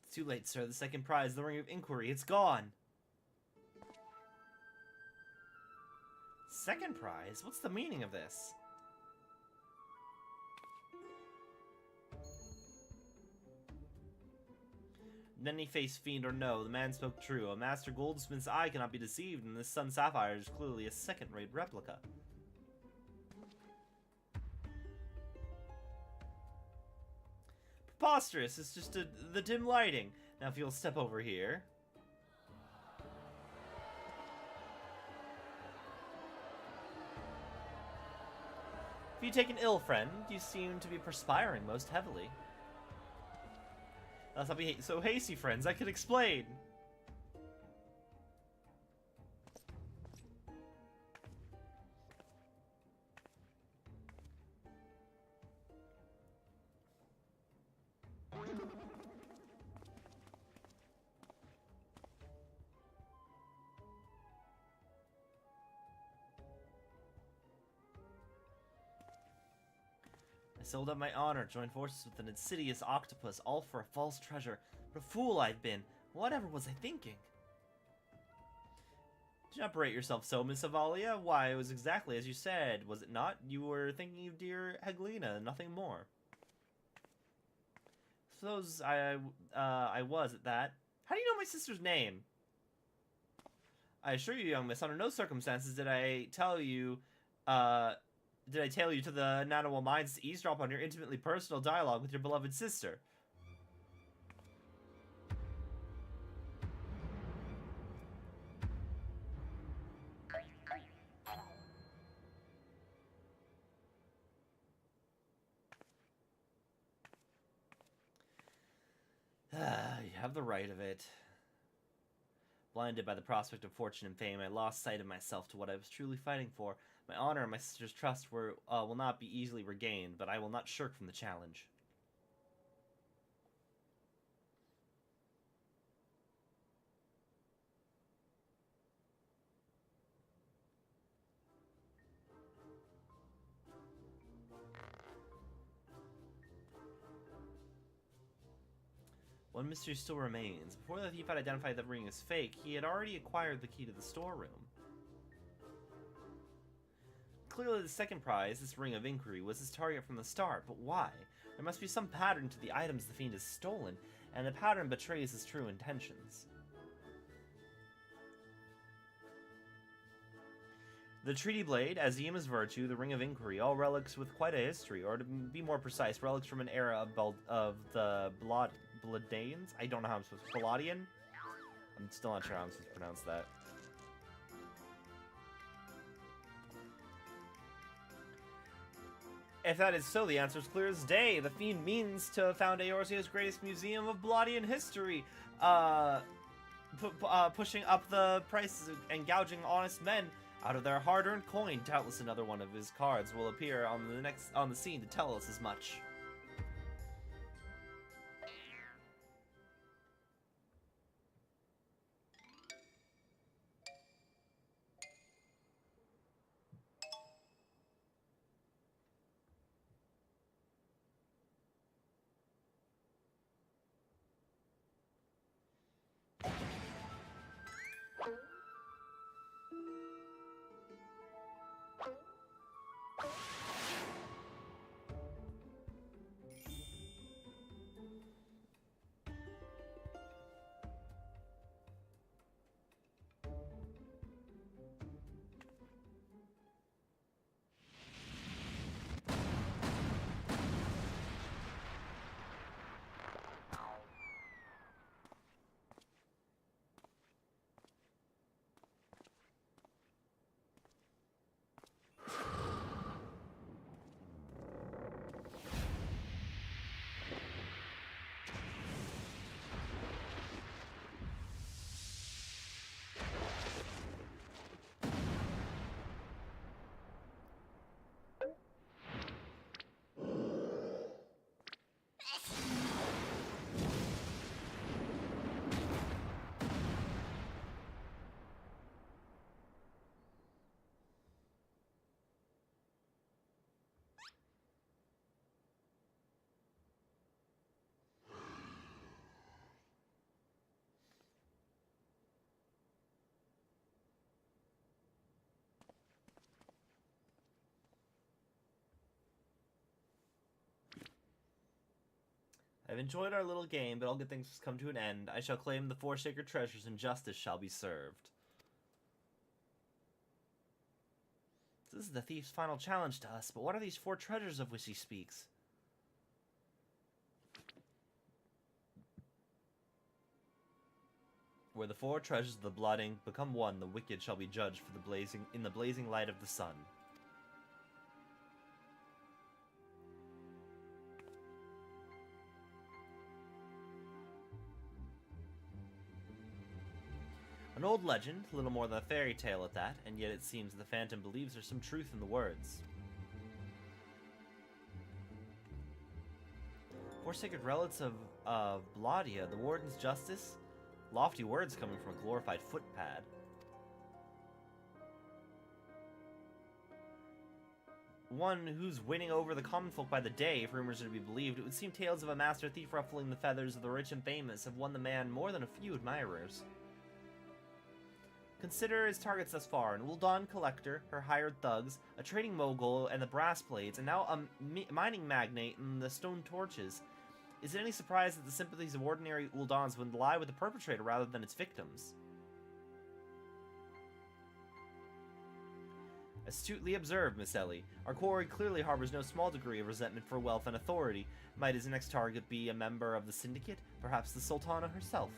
Too late, sir. The second prize, the Ring of Inquiry, it's gone. Second prize? What's the meaning of this? Many-faced fiend or no, the man spoke true. A master goldsmith's eye cannot be deceived, and this sun sapphire is clearly a second-rate replica. preposterous. It's just the dim lighting. Now if you'll step over here. If you take an ill friend, you seem to be perspiring most heavily. Let's not be so hasty, friends. I can explain. I sold up my honor, joined forces with an insidious octopus, all for a false treasure. What a fool I've been. Whatever was I thinking? Do not berate yourself so, Miss Avalia. Why, it was exactly as you said, was it not? You were thinking of dear Helena, nothing more. Suppose I was at that. How do you know my sister's name? I assure you, young miss, under no circumstances did I tell you to the Nanawa Mines to eavesdrop on your intimately personal dialogue with your beloved sister? You have the right of it. Blinded by the prospect of fortune and fame, I lost sight of myself to what I was truly fighting for. My honor and my sister's trust will not be easily regained, but I will not shirk from the challenge. One mystery still remains. Before the thief had identified the ring as fake, he had already acquired the key to the storeroom. Clearly the second prize, this ring of inquiry, was his target from the start, but why? There must be some pattern to the items the fiend has stolen, and the pattern betrays his true intentions. The Treaty Blade, Azima's Virtue, the Ring of Inquiry, all relics with quite a history, or to be more precise, relics from an era of the Bladanes? I don't know how I'm supposed to... Bladian? I'm still not sure how I'm supposed to pronounce that. If that is so, the answer is clear as day. The fiend means to found Eorzea's greatest museum of Bladian history, pushing up the prices and gouging honest men out of their hard-earned coin. Doubtless another one of his cards will appear on the scene to tell us as much. I've enjoyed our little game, but all good things must come to an end. I shall claim the 4 sacred treasures, and justice shall be served. This is the thief's final challenge to us, but what are these 4 treasures of which he speaks? Where the four treasures of the blooding become one, the wicked shall be judged for in the blazing light of the sun. An old legend, little more than a fairy tale at that, and yet it seems the Phantom believes there's some truth in the words. Four sacred relics of Bladia, the Warden's justice? Lofty words coming from a glorified footpad. One who's winning over the common folk by the day, if rumors are to be believed. It would seem tales of a master thief ruffling the feathers of the rich and famous have won the man more than a few admirers. Consider his targets thus far: an Uldan collector, her hired thugs, a trading mogul and the brass blades, and now a mining magnate and the stone torches. Is it any surprise that the sympathies of ordinary Uldans would lie with the perpetrator rather than its victims? Astutely observed, Miss Ellie. Our quarry clearly harbors no small degree of resentment for wealth and authority. Might his next target be a member of the Syndicate? Perhaps the Sultana herself?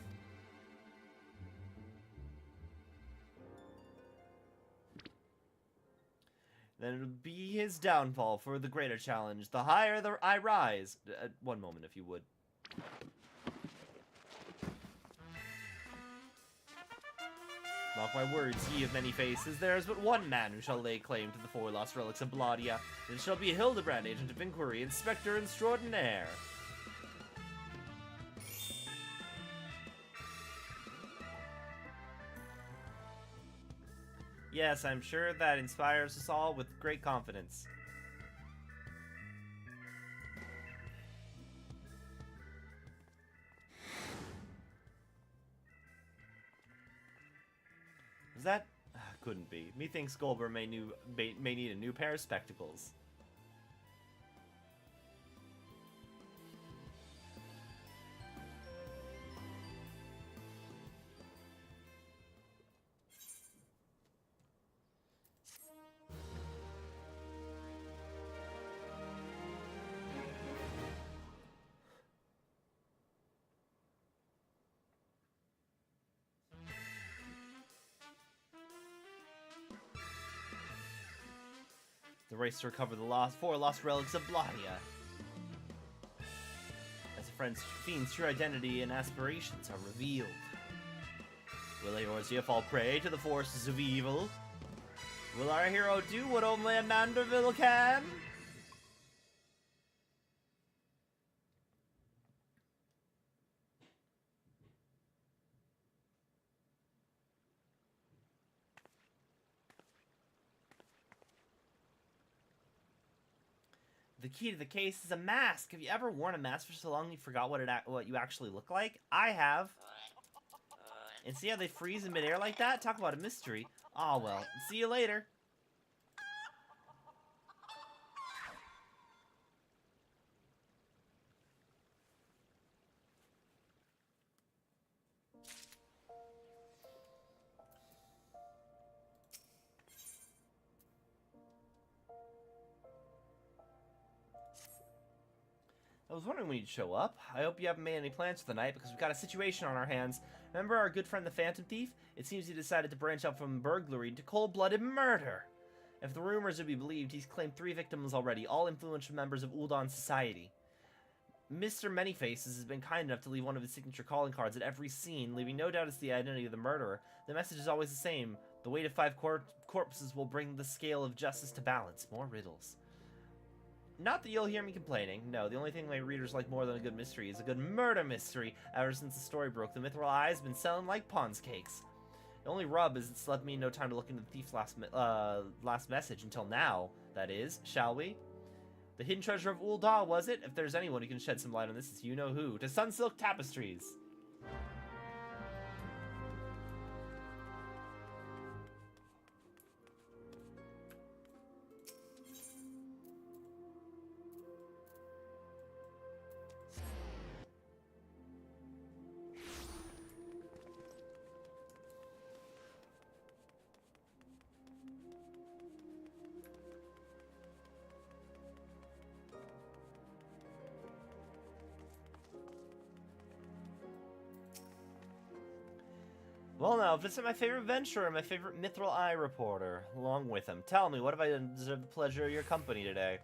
Then it would be his downfall for the greater challenge. The higher I rise. One moment, if you would. Mark my words, ye of many faces, there is but one man who shall lay claim to the four lost relics of Bladia. It shall be Hildebrand, agent of inquiry, inspector extraordinaire. Yes, I'm sure that inspires us all with great confidence. Is that... couldn't be. Methinks Goldberg may need a new pair of spectacles. The race to recover the four lost relics of Bladia. As a fiend's true identity and aspirations are revealed. Will Eorzea fall prey to the forces of evil? Will our hero do what only a Manderville can? The key to the case is a mask. Have you ever worn a mask for so long you forgot what you actually look like? I have. And see how they freeze in midair like that? Talk about a mystery. Aw, well. See you later. I was wondering when you'd show up. I hope you haven't made any plans for the night, because we've got a situation on our hands. Remember our good friend the Phantom Thief? It seems he decided to branch out from burglary to cold-blooded murder. If the rumors are to be believed, he's claimed 3 victims already, all influential members of Uldan society. Mr. Manyfaces has been kind enough to leave one of his signature calling cards at every scene, leaving no doubt as to the identity of the murderer. The message is always the same. The weight of 5 corpses will bring the scale of justice to balance. More riddles. Not that you'll hear me complaining. No, the only thing my readers like more than a good mystery is a good murder mystery. Ever since the story broke, the Mithril Eye has been selling like Pond's cakes. The only rub is it's left me no time to look into the thief's last message until now, that is. Shall we? The hidden treasure of Ulda, was it? If there's anyone who can shed some light on this, it's you-know-who. To Sunsilk Tapestries! Well now, visit my favorite adventurer, my favorite Mithril Eye reporter, along with him. Tell me, what have I done to deserve the pleasure of your company today?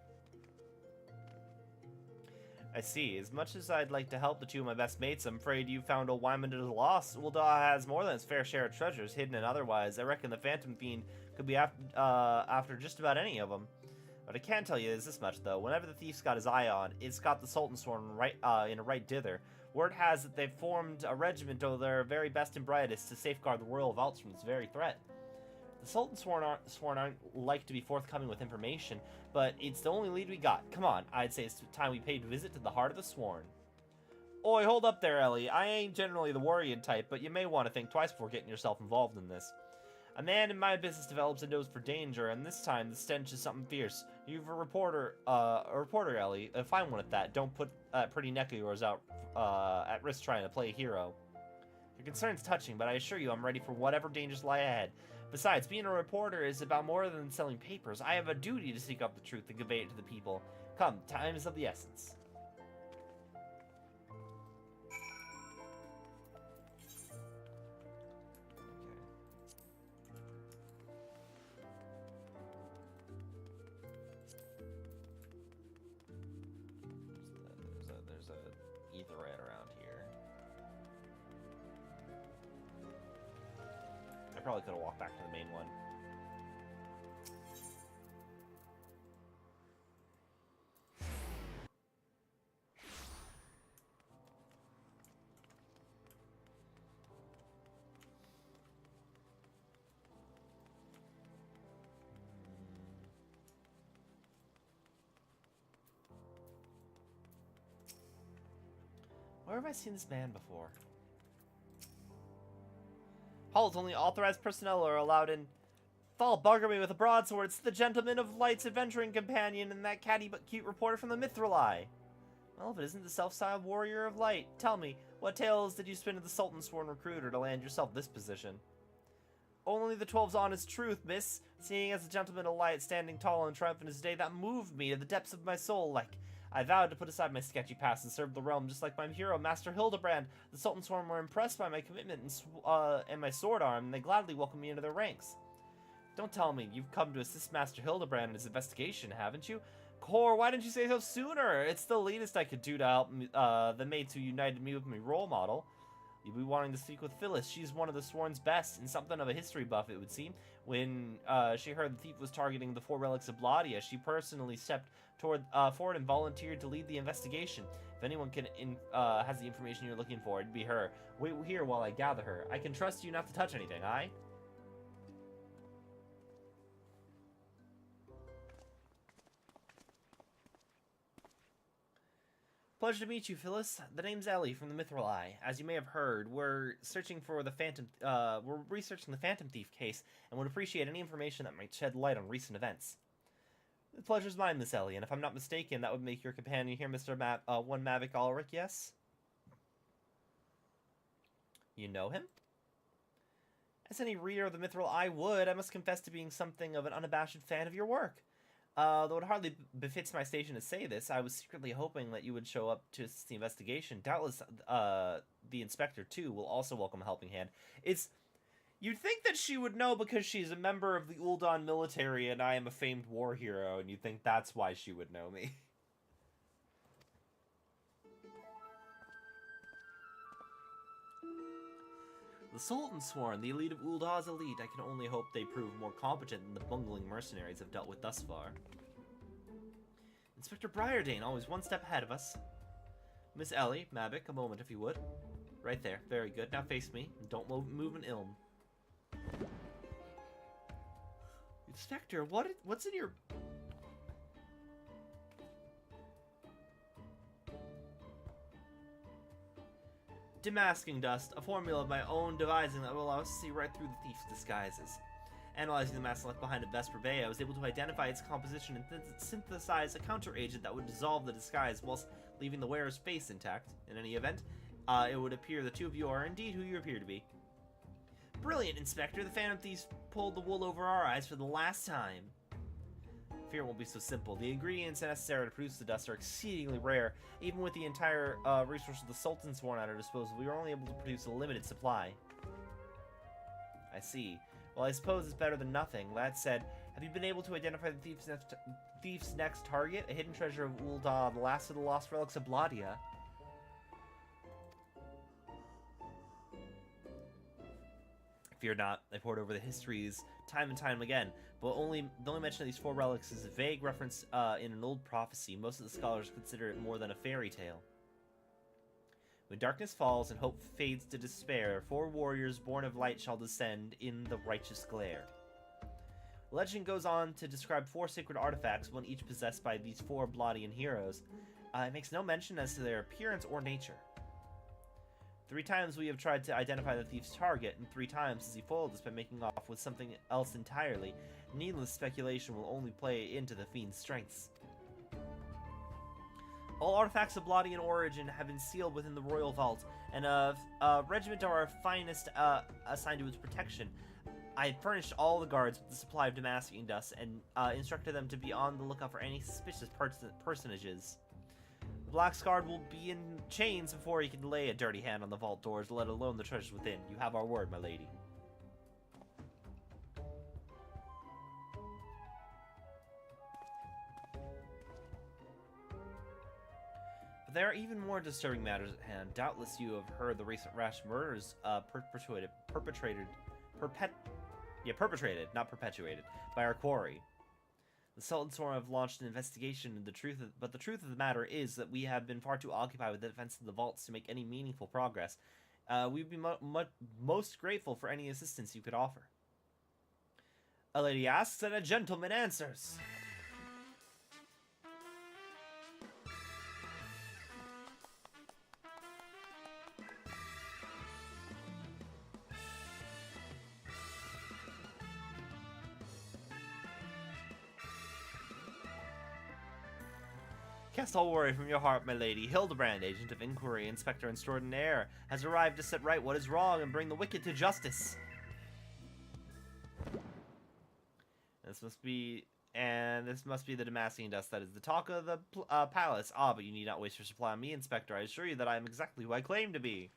I see. As much as I'd like to help the two of my best mates, I'm afraid you found old Wyman is lost. Ul'dah has more than its fair share of treasures, hidden and otherwise. I reckon the Phantom Fiend could be after just about any of them. What I can tell you is this much, though. Whenever the thief's got his eye on, it's got the Sultan Sworn in a right dither. Word has that they've formed a regiment of their very best and brightest to safeguard the royal vaults from this very threat. The Sultan Sworn aren't like to be forthcoming with information, but it's the only lead we got. Come on, I'd say it's time we paid a visit to the heart of the Sworn. Oi, hold up there, Ellie. I ain't generally the worrying type, but you may want to think twice before getting yourself involved in this. A man in my business develops a nose for danger, and this time the stench is something fierce. You've a reporter, Ellie. A fine one at that. Don't put that pretty neck of yours out at risk trying to play a hero. Your concern's touching, but I assure you I'm ready for whatever dangers lie ahead. Besides, being a reporter is about more than selling papers. I have a duty to seek out the truth and convey it to the people. Come, time is of the essence. There's a etherite around here. I probably could have walked back to the main one. Where have I seen this man before? Halt, only authorized personnel are allowed in. Thal bugger me with a broadsword. It's the Gentleman of Light's adventuring companion and that catty but cute reporter from the Mithril Eye. Well, if it isn't the self-styled warrior of light, tell me, what tales did you spin to the Sultan Sworn recruiter to land yourself this position? Only the 12's honest truth, miss. Seeing as the Gentleman of Light standing tall and triumphant his day, that moved me to the depths of my soul, like I vowed to put aside my sketchy past and serve the realm just like my hero, Master Hildebrand. The Sultan Sworn were impressed by my commitment and my sword arm, and they gladly welcomed me into their ranks. Don't tell me, you've come to assist Master Hildebrand in his investigation, haven't you? Cor, why didn't you say so sooner? It's the latest I could do to help the mates who united me with my role model. You'll be wanting to speak with Phyllis. She's one of the Sworn's best, and something of a history buff, it would seem. When she heard the thief was targeting the 4 relics of Bladia, she personally stepped forward and volunteered to lead the investigation. If anyone has the information you're looking for, it'd be her. Wait here while I gather her. I can trust you not to touch anything, aye? Pleasure to meet you, Phyllis. The name's Ellie from the Mithril Eye. As you may have heard, we're researching the Phantom Thief case, and would appreciate any information that might shed light on recent events. The pleasure's mine, Miss Ellie, and if I'm not mistaken, that would make your companion here, Mr. One Mavic Ulrich, yes? You know him? As any reader of the Mithril Eye would, I must confess to being something of an unabashed fan of your work. Though it hardly befits my station to say this, I was secretly hoping that you would show up to assist the investigation. Doubtless, the inspector, too, will also welcome a helping hand. You'd think that she would know because she's a member of the Ul'dah military and I am a famed war hero, and you'd think that's why she would know me. The Sultan Sworn, the elite of Ul'dah's elite. I can only hope they prove more competent than the bungling mercenaries I've dealt with thus far. Inspector Briardane, always one step ahead of us. Miss Ellie, Mavic, a moment if you would. Right there, very good. Now face me, and don't move an ilm. Inspector, what's in your... Demasking dust, a formula of my own devising that will allow us to see right through the thief's disguises. Analyzing the mask left behind at Vesper Bay, I was able to identify its composition and synthesize a counter-agent that would dissolve the disguise whilst leaving the wearer's face intact. In any event, it would appear the two of you are indeed who you appear to be. Brilliant, Inspector! The Phantom Thieves pulled the wool over our eyes for the last time. Fear won't be so simple. The ingredients necessary to produce the dust are exceedingly rare. Even with the entire resources of the Sultan Sworn at our disposal, we were only able to produce a limited supply. I see. Well, I suppose it's better than nothing. That said, have you been able to identify the thief's next target? A hidden treasure of Ul'dah, the last of the lost relics of Bladia. Fear not, I pored over the histories time and time again, but the only mention of these 4 relics is a vague reference in an old prophecy. Most of the scholars consider it more than a fairy tale. When darkness falls and hope fades to despair, 4 warriors born of light shall descend in the righteous glare. Legend goes on to describe 4 sacred artifacts, one each possessed by these 4 Bladian heroes. It makes no mention as to their appearance or nature. 3 times we have tried to identify the thief's target, and 3 times has he foiled us by making off with something else entirely. Needless speculation will only play into the fiend's strengths. All artifacts of Bladian origin have been sealed within the royal vault, and a regiment of our finest assigned to its protection. I had furnished all the guards with the supply of Damascene dust, and instructed them to be on the lookout for any suspicious personages. The Black Scarred will be in chains before he can lay a dirty hand on the vault doors, let alone the treasures within. You have our word, my lady. But there are even more disturbing matters at hand. Doubtless you have heard the recent rash murders perpetrated, not perpetuated, by our quarry. The Sultan Sworn have launched an investigation, and but the truth of the matter is that we have been far too occupied with the defense of the vaults to make any meaningful progress. We'd be most grateful for any assistance you could offer. A lady asks and a gentleman answers. Cast all worry from your heart, my lady. Hildebrand, agent of inquiry, inspector extraordinaire, has arrived to set right what is wrong and bring the wicked to justice. This must be the Damascene dust that is the talk of the palace. Ah, but you need not waste your supply on me, Inspector. I assure you that I am exactly who I claim to be.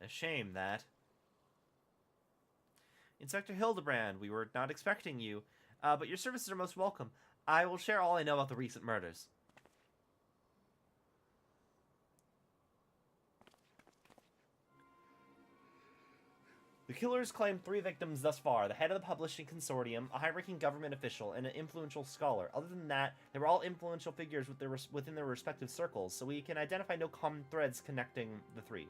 A shame that. Inspector Hildebrand, we were not expecting you, but your services are most welcome. I will share all I know about the recent murders. The killers claimed 3 victims thus far: the head of the publishing consortium, a high-ranking government official, and an influential scholar. Other than that, they were all influential figures within their respective circles, so we can identify no common threads connecting the 3.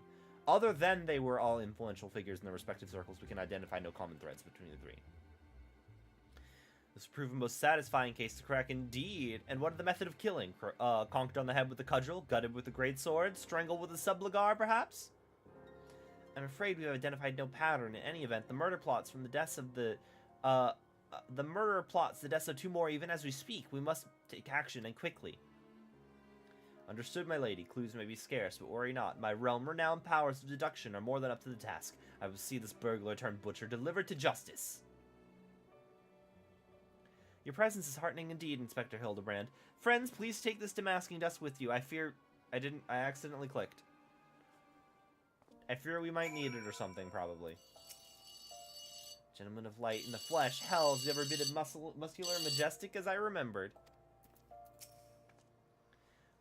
Other than they were all influential figures in their respective circles, we can identify no common threads between the 3. This proved a most satisfying case to crack indeed. And what of the method of killing? Conked on the head with a cudgel, gutted with a great sword, strangled with a subligar, perhaps? I'm afraid we have identified no pattern. In any event, the murder plots from the deaths of the murderer plots the deaths of 2 more even as we speak. We must take action, and quickly. Understood, my lady. Clues may be scarce, but worry not. My realm-renowned powers of deduction are more than up to the task. I will see this burglar-turned-butcher delivered to justice. Your presence is heartening indeed, Inspector Hildebrand. Friends, please take this Damascene dust with you. I fear... I accidentally clicked. I fear we might need it or something, probably. Gentleman of light in the flesh. Hells, the ever-bidded muscular and majestic as I remembered.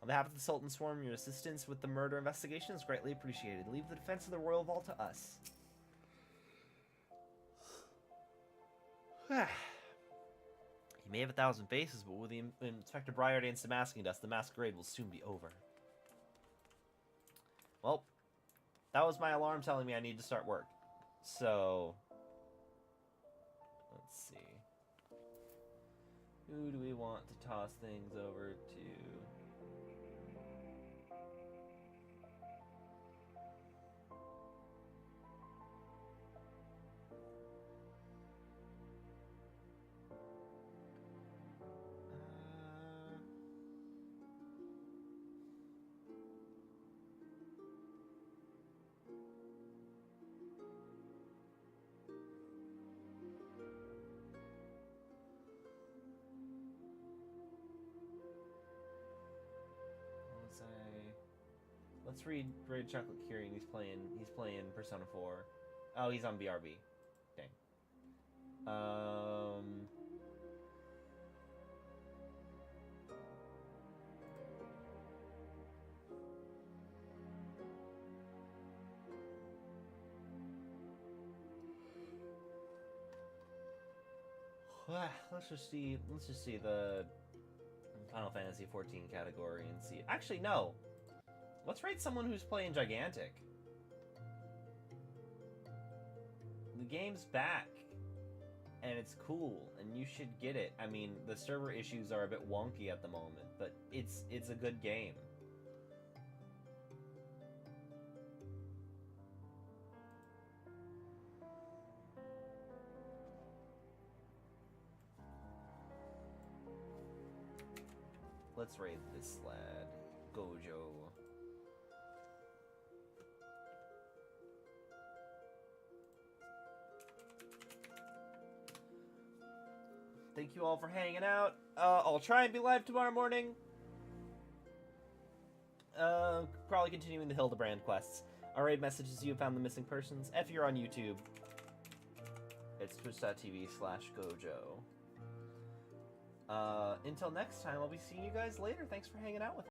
On behalf of the Sultan Swarm, your assistance with the murder investigation is greatly appreciated. Leave the defense of the royal vault to us. He may have 1,000 faces, but with the Inspector Briardane's Damascene dust, the masquerade will soon be over. Well, that was my alarm telling me I need to start work. So, let's see. Who do we want to toss things over to? Let's read Red Chocolate Curing. He's playing Persona 4. Oh, he's on BRB. Dang. Let's just see the Final Fantasy 14 category and see. Actually, no. Let's rate someone who's playing Gigantic. The game's back, and it's cool, and you should get it. I mean, the server issues are a bit wonky at the moment, but it's a good game. Let's raid this lad, Gojo. Thank you all for hanging out. I'll try and be live tomorrow morning. Probably continuing the Hildebrand quests. Our raid messages you found the missing persons. If you're on YouTube, it's twitch.tv/Gojo. Until next time, I'll be seeing you guys later. Thanks for hanging out with me.